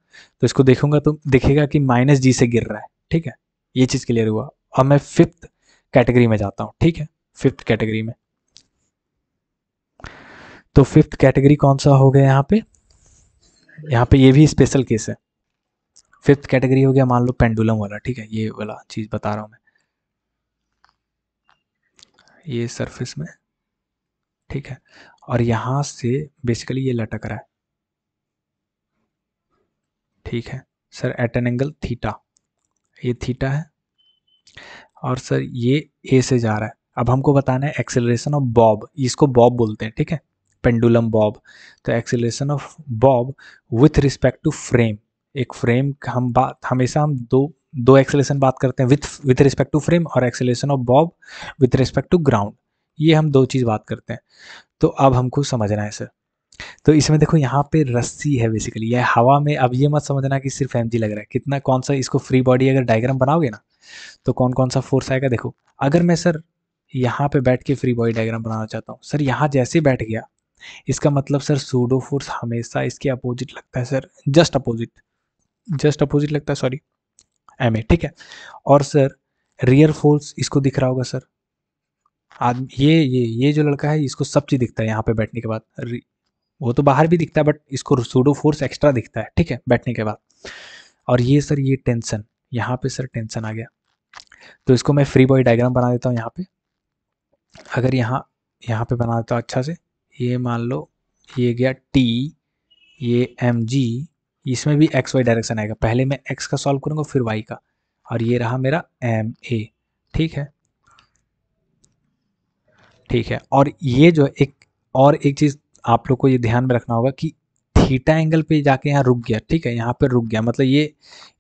तो इसको देखूंगा तो दिखेगा कि माइनस जी से गिर रहा है, ठीक है, ये चीज़ क्लियर हुआ। अब मैं फिफ्थ कैटेगरी में जाता हूँ, ठीक है, फिफ्थ कैटेगरी में। तो फिफ्थ कैटेगरी कौन सा हो गया यहाँ पे ये भी स्पेशल केस है। फिफ्थ कैटेगरी हो गया मान लो पेंडुलम वाला, ठीक है, ये वाला चीज़ बता रहा हूँ मैं, ये सरफेस में, ठीक है, और यहाँ से बेसिकली ये लटक रहा है, ठीक है sir, at an angle theta, ये थीटा है, और सर ये ए से जा रहा है। अब हमको बताना है एक्सेलरेशन ऑफ बॉब, इसको बॉब बोलते हैं, ठीक है, पेंडुलम बॉब। तो acceleration of bob with respect to frame, एक फ्रेम हम बात हमेशा हम दो दो एक्सेलरेशन बात करते हैं, विथ रिस्पेक्ट टू फ्रेम और acceleration of bob with respect to ground, ये हम दो चीज़ बात करते हैं। तो अब हमको समझना है सर, तो इसमें देखो यहाँ पे रस्सी है बेसिकली, यह हवा में, अब ये मत समझना कि सिर्फ एम लग रहा है, कितना कौन सा, इसको फ्री बॉडी अगर डायग्राम बनाओगे ना तो कौन कौन सा फोर्स आएगा देखो। अगर मैं सर यहाँ पे बैठ के फ्री बॉडी डायग्राम बनाना चाहता हूँ सर, यहाँ जैसे बैठ गया, इसका मतलब सर सूडो फोर्स हमेशा इसके अपोजिट लगता है सर, जस्ट अपोजिट लगता है, सॉरी, एम ए, ठीक है। और सर रियर फोर्स इसको दिख रहा होगा सर, आदमी ये जो लड़का है इसको सब चीज़ दिखता है यहाँ पे बैठने के बाद, वो तो बाहर भी दिखता है बट इसको सूडो फोर्स एक्स्ट्रा दिखता है, ठीक है, बैठने के बाद। और ये सर ये टेंशन, यहाँ पे सर टेंशन आ गया, तो इसको मैं फ्री बॉडी डायग्राम बना देता हूँ यहाँ पे। अगर यहाँ पे बना देता हूँ अच्छा से, ये मान लो ये गया टी, ये एम जी, इसमें भी एक्स वाई डायरेक्शन आएगा, पहले मैं एक्स का सॉल्व करूँगा फिर वाई का, और ये रहा मेरा एम ए, ठीक है, ठीक है। और ये जो एक चीज़ आप लोग को ये ध्यान में रखना होगा कि थीटा एंगल पे जाके यहाँ रुक गया, ठीक है, यहाँ पे रुक गया, मतलब ये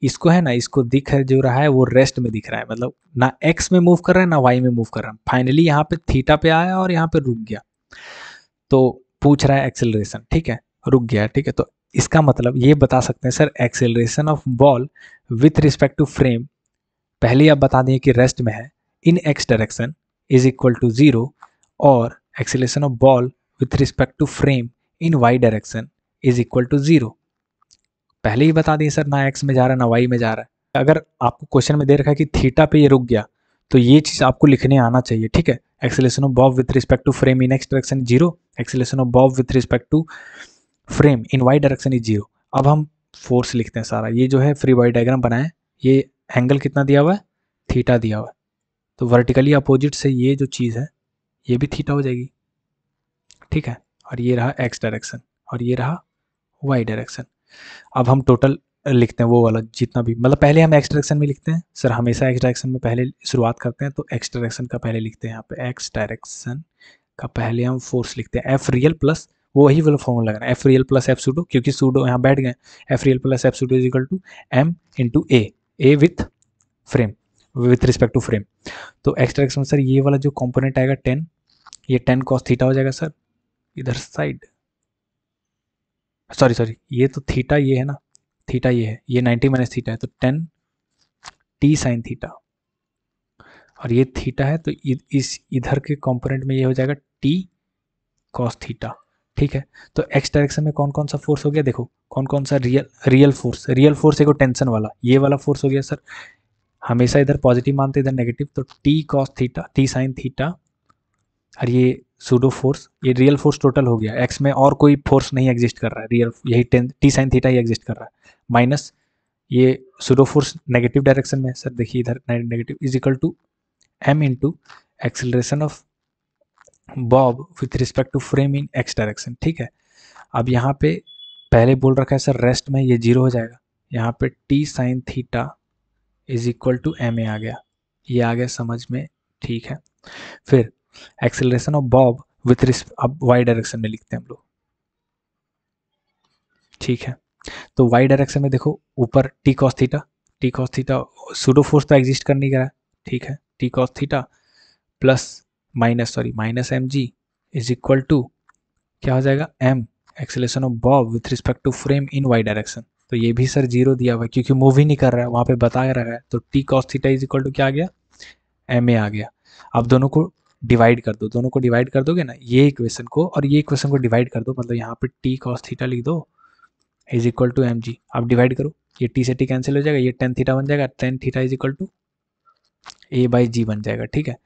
इसको है ना, इसको दिख जो रहा है वो रेस्ट में दिख रहा है, मतलब ना एक्स में मूव कर रहा है ना वाई में मूव कर रहा है, फाइनली यहाँ पे थीटा पे आया और यहाँ पे रुक गया। तो पूछ रहा है एक्सेलरेशन, ठीक है, रुक गया, ठीक है, तो इसका मतलब ये बता सकते हैं sir acceleration of ball with respect to frame, पहले आप बता दें कि रेस्ट में है, in X direction is equal to zero, और acceleration of ball with respect to frame in Y direction is equal to zero, पहले ही बता दिए सर, ना एक्स में जा रहा है ना वाई में जा रहा है। अगर आपको क्वेश्चन में दे रखा है कि थीटा पे ये रुक गया तो ये चीज़ आपको लिखने आना चाहिए, ठीक है, acceleration of bob with respect to frame in X direction zero, acceleration of bob with respect to frame in Y direction is zero. अब हम फोर्स लिखते हैं सारा, ये जो है फ्री बॉडी डायग्राम बनाए, ये एंगल कितना दिया हुआ है, थीटा दिया हुआ है, तो वर्टिकली अपोजिट से ये जो चीज़ है ये भी थीटा हो जाएगी, ठीक है, और ये रहा एक्स डायरेक्शन और ये रहा वाई डायरेक्शन। अब हम टोटल लिखते हैं वो वाला जितना भी, मतलब पहले हम एक्स डायरेक्शन में लिखते हैं सर, हमेशा एक्स डायरेक्शन में पहले शुरुआत करते हैं, तो एक्स डायरेक्शन का पहले लिखते हैं, यहाँ पे एक्स डायरेक्शन का पहले हम फोर्स लिखते हैं एफ रियल प्लस, वो वही वाला फॉर्मूला लगाना, F real plus F pseudo, क्योंकि सूडो यहाँ बैठ गए, F real plus F pseudo is equal to M into A with frame, with respect to frame. तो एक्स डायरेक्शन सर ये वाला जो कॉम्पोनेंट आएगा 10, ये 10 कॉस थीटा हो जाएगा सर, इधर साइड, सॉरी ये तो थीटा ये है ना, थीटा ये है, ये 90 माइनस थीटा है, तो 10 टी साइन थीटा, और ये थीटा है तो इस इधर के कंपोनेंट में ये हो जाएगा टी कॉस थीटा, ठीक है। तो एक्स डायरेक्शन में कौन कौन सा फोर्स हो गया देखो, कौन कौन सा रियल फोर्स एक टेंशन वाला, ये वाला फोर्स हो गया सर, हमेशा इधर पॉजिटिव मानते इधर नेगेटिव, तो T cos theta, T sine theta, और ये सूडो फोर्स, ये रियल फोर्स टोटल हो गया, एक्स में और कोई फोर्स नहीं एग्जिस्ट कर रहा है, रियल यही टी साइन थीटा ही एग्जिस्ट कर रहा है, माइनस ये सूडो फोर्स नेगेटिव डायरेक्शन में, सर देखिए इधर negative, is equal to M into acceleration of bob with respect to frame in X direction, ठीक है। अब यहाँ पे पहले बोल रखा है सर रेस्ट में ये जीरो हो जाएगा, यहाँ पे T sine theta is equal to M A आ गया, ये आ गया समझ में, ठीक है। फिर एक्सेलरेशन ऑफ बॉब विथ अब वाई डायरेक्शन में लिखते हैं हम लोग, ठीक है। तो वाई डायरेक्शन में देखो ऊपर T cos theta, T cos theta pseudo force तो एग्जिस्ट कर नहीं रहा, ठीक है, T cos theta plus minus M G is equal to क्या हो जाएगा, M acceleration of bob with respect to frame in Y direction. तो ये भी सर जीरो दिया हुआ है क्योंकि मूव ही नहीं कर रहा है, वहाँ पे बता रहा है। तो T cos theta is equal to क्या आ गया, एम ए आ गया। अब दोनों को डिवाइड कर दो, दोनों को डिवाइड कर दोगे ना, ये इक्वेशन को और ये इक्वेशन को डिवाइड कर दो, मतलब यहाँ पे टी कॉस थीटा लिख दो is equal to M G. अब डिवाइड करो, ये टी से टी कैंसिल हो जाएगा, ये टेन थीटा बन जाएगा, tan theta is equal to A by G बन जाएगा, ठीक है।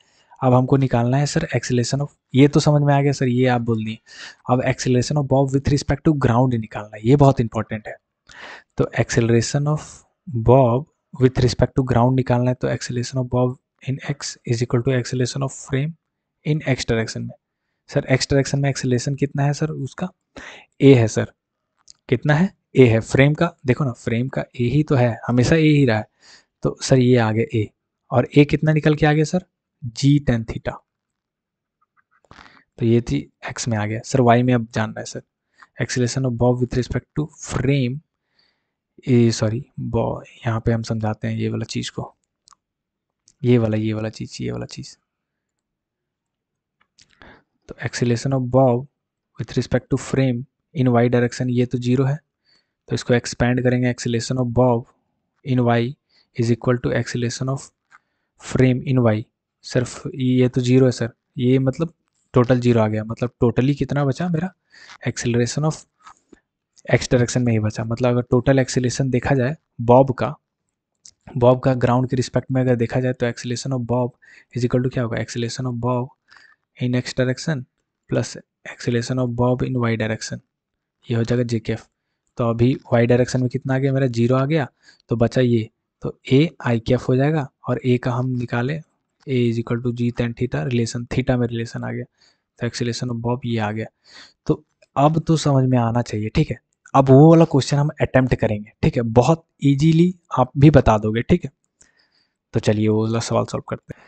अब हमको निकालना है सर एक्सेलरेशन ऑफ, ये तो समझ में आ गया सर, ये आप बोल दिए। अब acceleration of bob with respect to ground निकालना है, ये बहुत इंपॉर्टेंट है। तो acceleration of bob with respect to ground निकालना है, तो acceleration of bob in X is equal to acceleration of frame in X direction में। सर एक्स डायरेक्शन में एक्सेलरेशन कितना है सर उसका, ए है सर, कितना है, ए है। फ्रेम का देखो ना, फ्रेम का ए ही तो है, हमेशा ए ही रहा है। तो सर ये आ गया ए, और ए कितना निकल के आ गया सर, जी टेन थीटा। तो ये थी एक्स में आ गया सर, वाई में अब जानना है sir acceleration of bob with respect to frame, uh sorry यहाँ पे हम समझाते हैं ये वाला चीज़ को, ये वाला चीज़। तो acceleration of bob with respect to frame in Y direction, ये तो जीरो है, तो इसको एक्सपैंड करेंगे, acceleration of bob in Y is equal to acceleration of frame in Y. सिर्फ ये तो जीरो है सर, ये मतलब टोटल जीरो आ गया, मतलब टोटली कितना बचा मेरा, एक्सेलरेशन ऑफ एक्स डायरेक्शन में ही बचा। मतलब अगर टोटल एक्सेलरेशन देखा जाए बॉब का ग्राउंड के रिस्पेक्ट में अगर देखा जाए, तो acceleration of bob is equal to क्या होगा, acceleration of bob in X direction plus acceleration of bob in Y direction, ये हो जाएगा जेकेएफ। तो अभी वाई डायरेक्शन में कितना आ गया मेरा, जीरो आ गया, तो बचा ये, तो ए आई के एफ हो जाएगा, और ए का हम निकाले A is equal to G tan theta, relation theta में रिलेशन आ गया, तो एक्सेलरेशन ऑफ बॉब ये आ गया। तो अब तो समझ में आना चाहिए, ठीक है। अब वो वाला क्वेश्चन हम अटेम्प्ट करेंगे, ठीक है, बहुत इजीली आप भी बता दोगे, ठीक है। तो चलिए वो वाला सवाल सॉल्व करते हैं।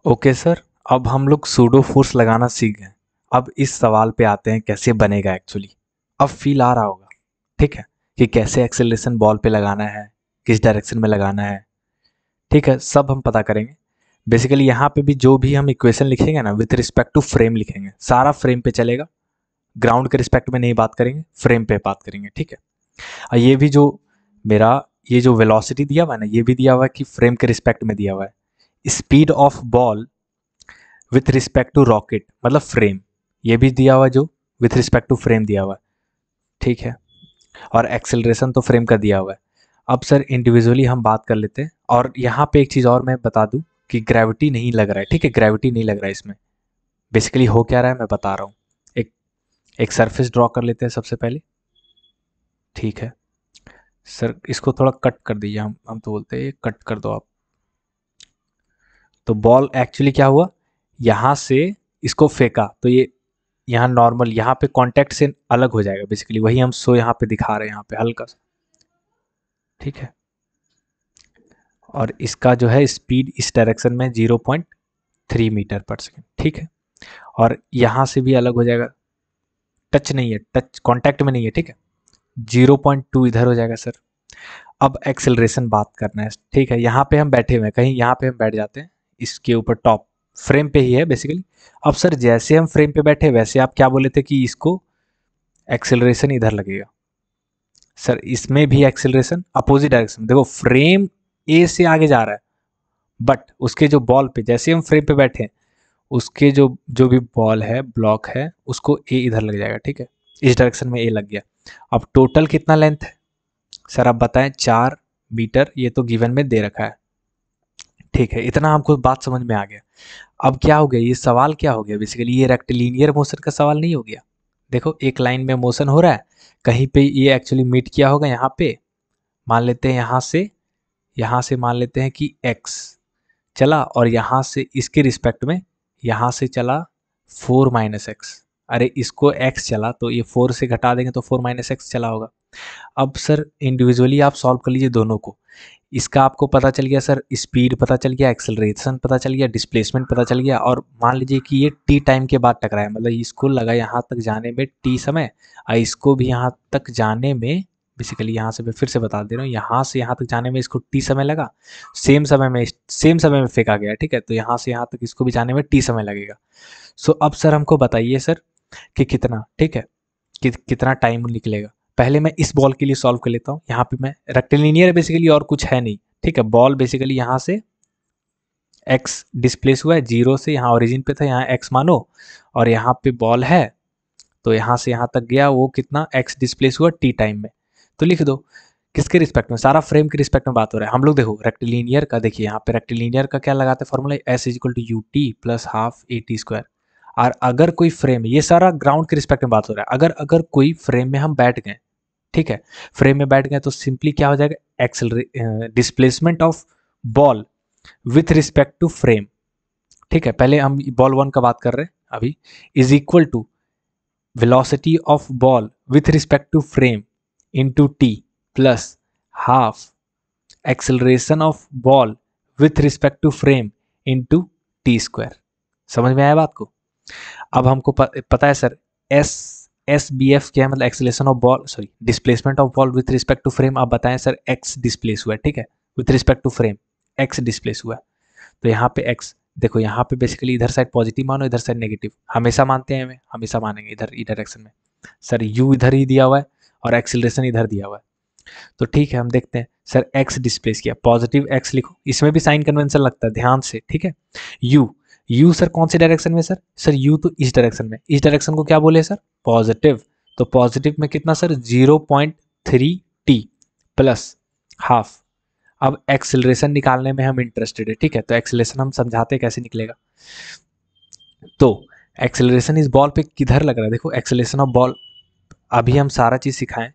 ओके सर, अब हम लोग सूडो फोर्स लगाना सीख गए। अब इस सवाल पे आते हैं कैसे बनेगा एक्चुअली। अब फील आ रहा होगा, ठीक है, कि कैसे एक्सेलरेशन बॉल पे लगाना है, किस डायरेक्शन में लगाना है, ठीक है, सब हम पता करेंगे। बेसिकली यहाँ पे भी जो भी हम इक्वेशन लिखेंगे ना, विथ रिस्पेक्ट टू फ्रेम लिखेंगे, सारा फ्रेम पे चलेगा, ग्राउंड के रिस्पेक्ट में नहीं बात करेंगे, फ्रेम पे बात करेंगे, ठीक है। और ये भी जो मेरा ये जो वेलोसिटी दिया हुआ है ना, ये भी दिया हुआ है कि फ्रेम के रिस्पेक्ट में दिया हुआ है। Speed of ball with respect to rocket मतलब फ्रेम, ये भी दिया हुआ है, जो विथ रिस्पेक्ट टू फ्रेम दिया हुआ है, ठीक है। और एक्सेलरेशन तो फ्रेम का दिया हुआ है। अब सर इंडिविजुअली हम बात कर लेते हैं, और यहाँ पे एक चीज़ और मैं बता दूं कि ग्रेविटी नहीं लग रहा है, ठीक है, ग्रेविटी नहीं लग रहा है इसमें। बेसिकली हो क्या रहा है मैं बता रहा हूँ। एक एक सरफेस ड्रॉ कर लेते हैं सबसे पहले, ठीक है। सर इसको थोड़ा कट कर दीजिए, हम तो बोलते हैं कट कर दो आप। तो बॉल एक्चुअली क्या हुआ, यहाँ से इसको फेंका, तो ये यहाँ नॉर्मल यहाँ पे कांटेक्ट से अलग हो जाएगा, बेसिकली वही हम यहाँ पे दिखा रहे हैं, यहाँ पे हल्का सा, ठीक है। और इसका जो है स्पीड इस डायरेक्शन में 0.3 मीटर पर सेकेंड, ठीक है। और यहाँ से भी अलग हो जाएगा, टच नहीं है, टच कांटेक्ट में नहीं है, ठीक है, 0.2 इधर हो जाएगा सर। अब एक्सेलरेशन बात करना है, ठीक है। यहाँ पे हम बैठे हुए हैं, कहीं यहाँ पे हम बैठ जाते हैं, इसके ऊपर टॉप फ्रेम पे ही है बेसिकली। अब सर जैसे हम फ्रेम पे बैठे वैसे आप क्या बोले थे कि इसको एक्सेलरेशन इधर लगेगा। सर इसमें भी एक्सेलरेशन अपोजिट डायरेक्शन, देखो फ्रेम ए से आगे जा रहा है, बट उसके जो बॉल पे जैसे हम फ्रेम पे बैठे हैं, उसके जो जो भी बॉल है ब्लॉक है, उसको ए इधर लग जाएगा, ठीक है, इस डायरेक्शन में ए लग गया। अब टोटल कितना लेंथ है सर, आप बताएं, 4 मीटर, ये तो गिवन में दे रखा है, ठीक है। इतना हमको बात समझ में आ गया। अब क्या हो गया, ये सवाल क्या हो गया, बेसिकली ये रेक्टिलिनियर मोशन का सवाल नहीं हो गया। देखो एक लाइन में मोशन हो रहा है, कहीं पे ये एक्चुअली मीट किया होगा, यहाँ पे मान लेते हैं, यहाँ से मान लेते हैं कि x चला, और यहाँ से इसके रिस्पेक्ट में यहाँ से चला 4 - x, अरे इसको x चला तो ये 4 से घटा देंगे तो 4 माइनस एक्स चला होगा। अब सर इंडिविजुअली आप सॉल्व कर लीजिए दोनों को। इसका आपको पता चल गया सर, स्पीड पता चल गया, एक्सेलरेशन पता चल गया, डिस्प्लेसमेंट पता चल गया, और मान लीजिए कि ये टी टाइम के बाद टकराया, मतलब इसको लगा यहाँ तक जाने में टी समय, और इसको भी यहाँ तक जाने में, बेसिकली यहाँ से मैं फिर से बता दे रहा हूँ, यहाँ से यहाँ तक जाने में इसको टी समय लगा, सेम समय में फेंका गया, ठीक है, तो यहाँ से यहाँ तक इसको भी जाने में टी समय लगेगा। सो अब सर हमको बताइए सर कि कितना, ठीक है, कितना टाइम निकलेगा। पहले मैं इस बॉल के लिए सॉल्व कर लेता हूँ। यहाँ पे मैं रेक्टिलिनियर है बेसिकली, और कुछ है नहीं, ठीक है। बॉल बेसिकली यहाँ से एक्स डिस्प्लेस हुआ है, जीरो से यहाँ ओरिजिन पे था, यहाँ एक्स मानो, और यहाँ पे बॉल है, तो यहाँ से यहाँ तक गया, वो कितना एक्स डिस्प्लेस हुआ टी टाइम में। तो लिख दो किसके रिस्पेक्ट में, सारा फ्रेम के रिस्पेक्ट में बात हो रहा है। हम लोग देखो रेक्टिलिनियर का, देखिए यहाँ पे रेक्टिलिनियर का क्या लगाते हैं formula, S is equal to U T plus half A T square. और अगर कोई फ्रेम, ये सारा ग्राउंड के रिस्पेक्ट में बात हो रहा है, अगर कोई फ्रेम में हम बैठ गए, ठीक है, फ्रेम में बैठ गए, तो सिंपली क्या हो जाएगा, displacement of ball with respect to frame, ठीक है, पहले हम बॉल 1 का बात कर रहे हैं अभी, is equal to velocity of ball with respect to frame into t plus half acceleration of ball with respect to frame into t square. समझ में आया बात को। अब हमको पता है सर एस बी एफ क्या है, मतलब acceleration of ball, sorry displacement of ball with respect to frame. आप बताएं सर, एक्स डिस्प्लेस हुआ है, ठीक है, with respect to frame x displace हुआ है, तो यहाँ पे एक्स, देखो यहाँ पे बेसिकली इधर साइड पॉजिटिव मानो, इधर साइड नेगेटिव, हमेशा मानते हैं, हमें हमेशा मानेंगे इधर ई डायरेक्शन में। सर यू इधर ही दिया हुआ है और एक्सेलरेशन इधर दिया हुआ है, तो ठीक है, हम देखते हैं सर एक्स डिस्प्लेस किया, पॉजिटिव एक्स लिखो, इसमें भी साइन कन्वेंशन लगता है ध्यान से, ठीक है। यू सर कौन से डायरेक्शन में, सर यू तो इस डायरेक्शन में, इस डायरेक्शन को क्या बोले सर, पॉजिटिव, तो पॉजिटिव में कितना सर 0.3 टी प्लस हाफ। अब एक्सेलरेशन निकालने में हम इंटरेस्टेड है, ठीक है, तो एक्सेलरेशन हम समझाते कैसे निकलेगा। तो एक्सेलरेशन इस बॉल पे किधर लग रहा है, देखो एक्सेलरेशन ऑफ बॉल, अभी हम सारा चीज सिखाएं,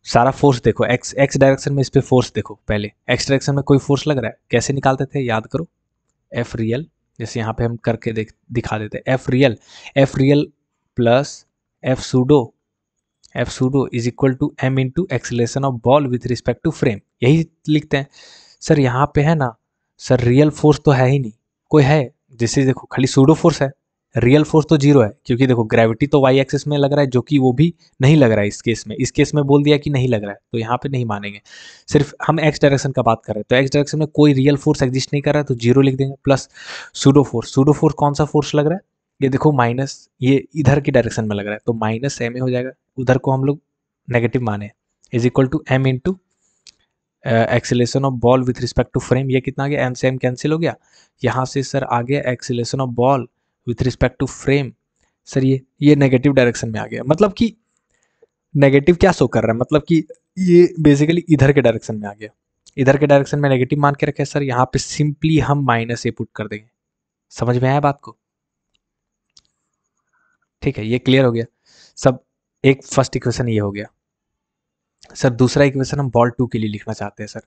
सारा फोर्स देखो, एक्स डायरेक्शन में इस पे फोर्स देखो, पहले एक्स डायरेक्शन में कोई फोर्स लग रहा है, कैसे निकालते थे याद करो, एफ रियल, जैसे यहाँ पे हम करके दिखा देते, F real plus F pseudo is equal to M into acceleration of ball with respect to frame, यही लिखते हैं। सर यहाँ पे है ना सर, रियल फोर्स तो है ही नहीं, कोई है, जैसे देखो खाली सूडो फोर्स है, रियल फोर्स तो जीरो है, क्योंकि देखो ग्रेविटी तो वाई एक्सिस में लग रहा है, जो कि वो भी नहीं लग रहा है इस केस में बोल दिया कि नहीं लग रहा है, तो यहाँ पे नहीं मानेंगे। सिर्फ हम एक्स डायरेक्शन का बात कर रहे हैं, तो एक्स डायरेक्शन में कोई रियल फोर्स एग्जिस्ट नहीं कर रहा है, तो जीरो लिख देंगे, प्लस सूडो फोर्स कौन सा फोर्स लग रहा है, ये देखो माइनस, ये इधर की डायरेक्शन में लग रहा है, तो माइनस एम ए हो जाएगा, उधर को हम लोग नेगेटिव माने, is equal to M into acceleration of ball with respect to frame, ये कितना आ गया, एम से एम कैंसिल हो गया, यहाँ से सर आ गया acceleration of ball with respect to frame, sir ये नेगेटिव डायरेक्शन में आ गया, मतलब कि नेगेटिव क्या शो कर रहा है, मतलब कि ये बेसिकली इधर के डायरेक्शन में आ गया, इधर के डायरेक्शन में नेगेटिव मान के रखे सर, यहाँ पे सिंपली हम माइनस ए पुट कर देंगे। समझ में आया बात को, ठीक है, ये क्लियर हो गया सब। एक फर्स्ट इक्वेशन ये हो गया सर। दूसरा इक्वेशन हम बॉल 2 के लिए लिखना चाहते हैं सर।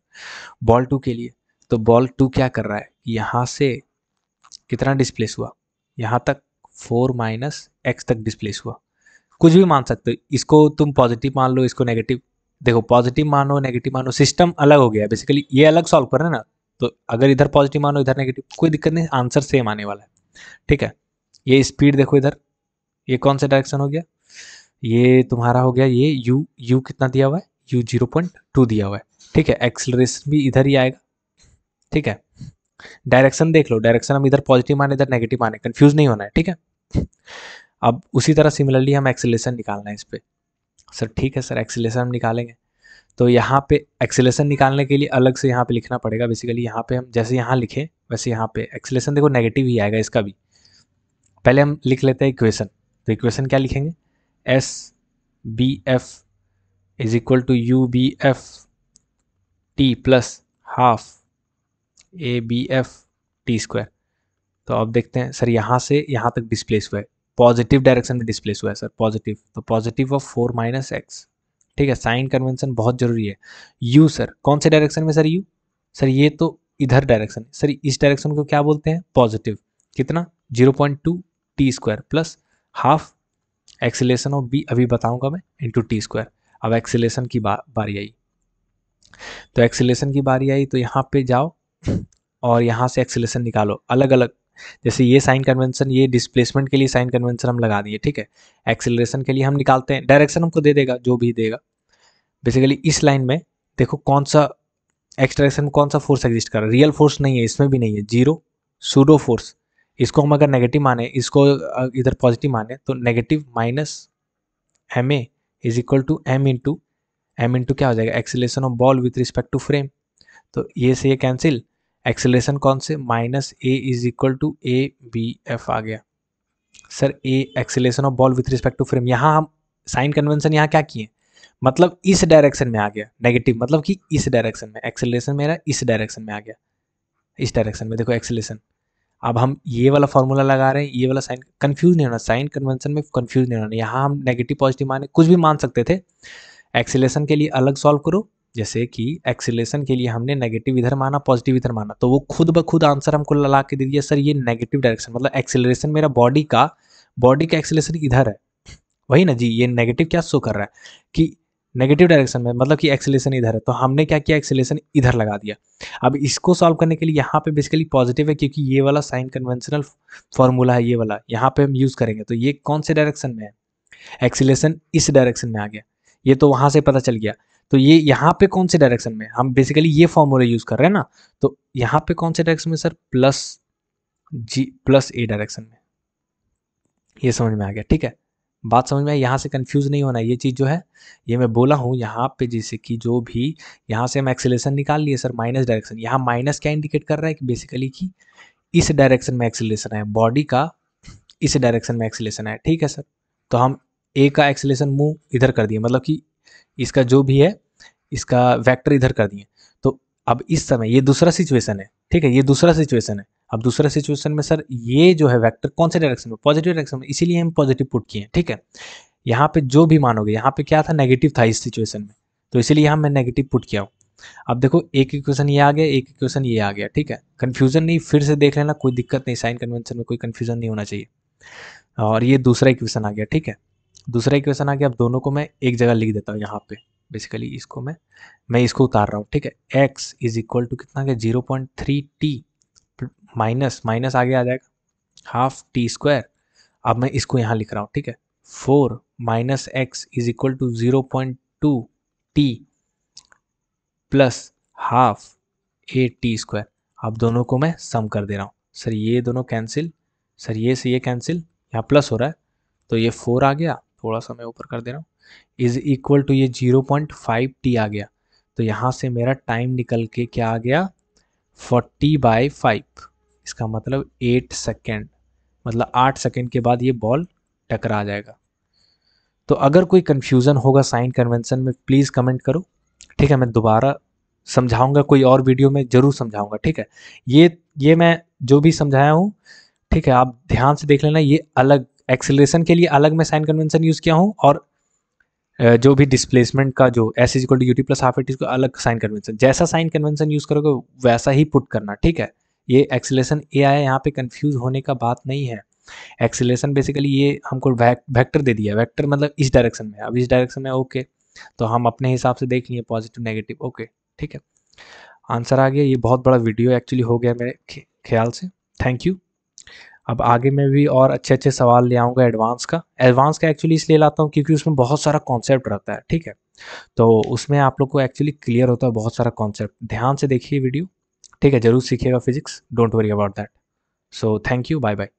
बॉल 2 के लिए, तो बॉल 2 क्या कर रहा है, यहाँ से कितना डिस्प्लेस हुआ, यहाँ तक 4 माइनस एक्स तक डिस्प्लेस हुआ, कुछ भी मान सकते हो, इसको तुम पॉजिटिव मान लो, इसको नेगेटिव, देखो पॉजिटिव मानो नेगेटिव मानो, सिस्टम अलग हो गया बेसिकली, ये अलग सॉल्व कर रहे हैं ना, तो अगर इधर पॉजिटिव मानो इधर नेगेटिव, कोई दिक्कत नहीं, आंसर सेम आने वाला है, ठीक है। ये स्पीड देखो इधर, ये कौन सा डायरेक्शन हो गया, ये तुम्हारा हो गया, ये यू कितना दिया हुआ है, यू 0.2 दिया हुआ है, ठीक है। एक्सेलरेशन भी इधर ही आएगा, ठीक है। डायरेक्शन देख लो, डायरेक्शन हम इधर पॉजिटिव माने इधर नेगेटिव माने, कंफ्यूज नहीं होना है, ठीक है। अब उसी तरह सिमिलरली हम एक्सेलरेशन निकालना है इस पे, सर ठीक है सर, एक्सेलरेशन हम निकालेंगे, तो यहाँ पे एक्सेलरेशन निकालने के लिए अलग से यहाँ पे लिखना पड़ेगा, बेसिकली यहाँ पे हम जैसे यहाँ लिखे वैसे यहाँ पे एक्सेलरेशन देखो नेगेटिव ही आएगा इसका भी। पहले हम लिख लेते हैं इक्वेशन, तो इक्वेशन क्या लिखेंगे, s b f is equal to u b f t plus half a B f t square. तो अब देखते हैं सर, यहाँ से यहाँ तक डिस्प्लेस हुआ है, पॉजिटिव डायरेक्शन में डिस्प्लेस हुआ है सर, पॉजिटिव, तो पॉजिटिव ऑफ 4 माइनस एक्स, ठीक है। साइन कन्वेंशन बहुत जरूरी है। यू सर कौन से डायरेक्शन में सर, यू सर ये तो इधर डायरेक्शन, सर इस डायरेक्शन को क्या बोलते हैं, पॉजिटिव, कितना 0.2 t square plus half acceleration of b अभी बताऊंगा मैं, इंटू टी स्क्वायर। अब एक्सीलरेशन की बारी आई, तो एक्सीलरेशन की बारी आई तो यहाँ पे जाओ और यहाँ से एक्सीलरेशन निकालो अलग अलग। जैसे ये साइन कन्वेंशन, ये डिस्प्लेसमेंट के लिए साइन कन्वेंशन हम लगा दिए, ठीक है। एक्सीलरेशन के लिए हम निकालते हैं, डायरेक्शन हमको दे देगा जो भी देगा। बेसिकली इस लाइन में देखो कौन सा एक्स डायरेक्शन में कौन सा फोर्स एग्जिस्ट कर रहा है, रियल फोर्स नहीं है, इसमें भी नहीं है, जीरो सूडो फोर्स। इसको हम अगर नेगेटिव माने, इसको इधर पॉजिटिव माने, तो negative minus M A is equal to M into क्या हो जाएगा, acceleration of ball with respect to frame. तो ये से ये कैंसिल, एक्सीलरेशन कौन से, minus A is equal to A B F आ गया। Sir A acceleration of ball with respect to frame, यहाँ हम साइन कन्वेंशन यहाँ क्या किए, मतलब इस डायरेक्शन में आ गया, नेगेटिव मतलब कि इस डायरेक्शन में, एक्सीलरेशन मेरा इस डायरेक्शन में आ गया, इस डायरेक्शन में देखो एक्सीलरेशन। अब हम ये वाला फॉर्मूला लगा रहे हैं, ये वाला साइन, कंफ्यूज नहीं होना, साइन कन्वेंशन में कंफ्यूज नहीं होना। यहाँ हम नेगेटिव पॉजिटिव माने कुछ भी मान सकते थे। एक्सीलरेशन के लिए अलग सॉल्व करो, जैसे कि एक्सीलरेशन के लिए हमने नेगेटिव इधर माना पॉजिटिव इधर माना, तो वो खुद ब खुद आंसर हमको ला के दे दिया, सर ये नेगेटिव डायरेक्शन, मतलब एक्सीलरेशन मेरा बॉडी का एक्सीलरेशन इधर है, वही ना जी, ये नेगेटिव क्या शो कर रहा है कि नेगेटिव डायरेक्शन में, मतलब कि एक्सीलरेशन इधर है, तो हमने क्या किया, एक्सीलरेशन इधर लगा दिया। अब इसको सॉल्व करने के लिए यहाँ पे बेसिकली पॉजिटिव है, क्योंकि ये वाला साइन कन्वेंशनल फॉर्मूला है, ये वाला यहाँ पे हम यूज़ करेंगे, तो ये कौन से डायरेक्शन में है, एक्सीलरेशन इस डायरेक्शन में आ गया, ये तो वहाँ से पता चल गया। तो ये यहाँ पे कौन से डायरेक्शन में, हम बेसिकली ये फॉर्मूला यूज़ कर रहे हैं ना, तो यहाँ पे कौन से डायरेक्शन में सर, प्लस ए डायरेक्शन में। ये समझ में आ गया, ठीक है, बात समझ में आई, यहाँ से कंफ्यूज नहीं होना। ये चीज़ जो है ये मैं बोला हूँ यहाँ पे, जैसे कि जो भी यहाँ से हम एक्सीलरेशन निकाल लिए सर, माइनस डायरेक्शन, यहाँ माइनस क्या इंडिकेट कर रहा है कि बेसिकली कि इस डायरेक्शन में एक्सीलरेशन है, बॉडी का इस डायरेक्शन में एक्सीलरेशन है, ठीक है सर। तो हम ए का एक्सीलरेशन मूव इधर कर दिए, मतलब कि इसका जो भी है इसका वेक्टर इधर कर दिए। तो अब इस समय ये दूसरा सिचुएशन है, ठीक है, ये दूसरा सिचुएशन है। अब दूसरा सिचुएशन में सर ये जो है वेक्टर कौन से डायरेक्शन में, पॉजिटिव डायरेक्शन में, इसीलिए हम पॉजिटिव पुट किए, ठीक है। यहाँ पे जो भी मानोगे, यहाँ पे क्या था, नेगेटिव था इस सिचुएशन में, तो इसीलिए यहाँ मैं नेगेटिव पुट किया हूँ। अब देखो एक इक्वेशन ये आ गया, एक इक्वेशन ये आ गया, ठीक है, कंफ्यूजन नहीं, फिर से देख लेना, कोई दिक्कत नहीं, साइन कन्वेंशन में कोई कंफ्यूजन नहीं होना चाहिए। और ये दूसरा इक्वेशन आ गया, ठीक है, दूसरा इक्वेशन आ गया। अब दोनों को मैं एक जगह लिख देता हूँ यहाँ पे, बेसिकली इसको मैं इसको उतार रहा हूँ, ठीक है। एक्स इज इक्वल टू कितना आ गया, 0.3t माइनस माइनस आगे आ जाएगा हाफ टी स्क्वायर। अब मैं इसको यहाँ लिख रहा हूँ, ठीक है, 4 minus x is equal to 0.2t plus half A T square. अब दोनों को मैं सम कर दे रहा हूँ, सर ये दोनों कैंसिल, सर ये से ये कैंसिल, यहाँ प्लस हो रहा है, तो ये 4 आ गया, थोड़ा सा मैं ऊपर कर दे रहा हूँ, इज इक्वल टू ये 0.5t आ गया। तो यहाँ से मेरा टाइम निकल के क्या आ गया, 40/5, इसका मतलब 8 सेकेंड, मतलब 8 सेकेंड के बाद ये बॉल टकरा जाएगा। तो अगर कोई कन्फ्यूज़न होगा साइन कन्वेंशन में प्लीज़ कमेंट करो, ठीक है, मैं दोबारा समझाऊंगा, कोई और वीडियो में ज़रूर समझाऊंगा, ठीक है। ये मैं जो भी समझाया हूँ, ठीक है, आप ध्यान से देख लेना, ये अलग एक्सेलरेशन के लिए अलग मैं साइन कन्वेंशन यूज़ किया हूँ, और जो भी डिस्प्लेसमेंट का जो s is equal to U T plus half at इसको अलग साइन कन्वेंशन, जैसा साइन कन्वेंशन यूज़ करोगे वैसा ही पुट करना, ठीक है। ये एक्सेलरेशन ए आया, यहाँ पे कंफ्यूज होने का बात नहीं है। एक्सेलरेशन बेसिकली ये हमको वेक्टर दे दिया, वेक्टर मतलब इस डायरेक्शन में, अब इस डायरेक्शन में ओके, तो हम अपने हिसाब से देख लिए पॉजिटिव नेगेटिव, ओके, ठीक है, आंसर आ गया। ये बहुत बड़ा वीडियो एक्चुअली हो गया मेरे ख्याल से, थैंक यू। अब आगे मैं भी और अच्छे अच्छे सवाल ले आऊँगा एडवांस का एक्चुअली इसलिए लाता हूँ क्योंकि उसमें बहुत सारा कॉन्सेप्ट रहता है, ठीक है, तो उसमें आप लोग को एक्चुअली क्लियर होता है बहुत सारा कॉन्सेप्ट। ध्यान से देखिए वीडियो, ठीक है, जरूर सीखिएगा physics, don't worry about that. So thank you, bye bye.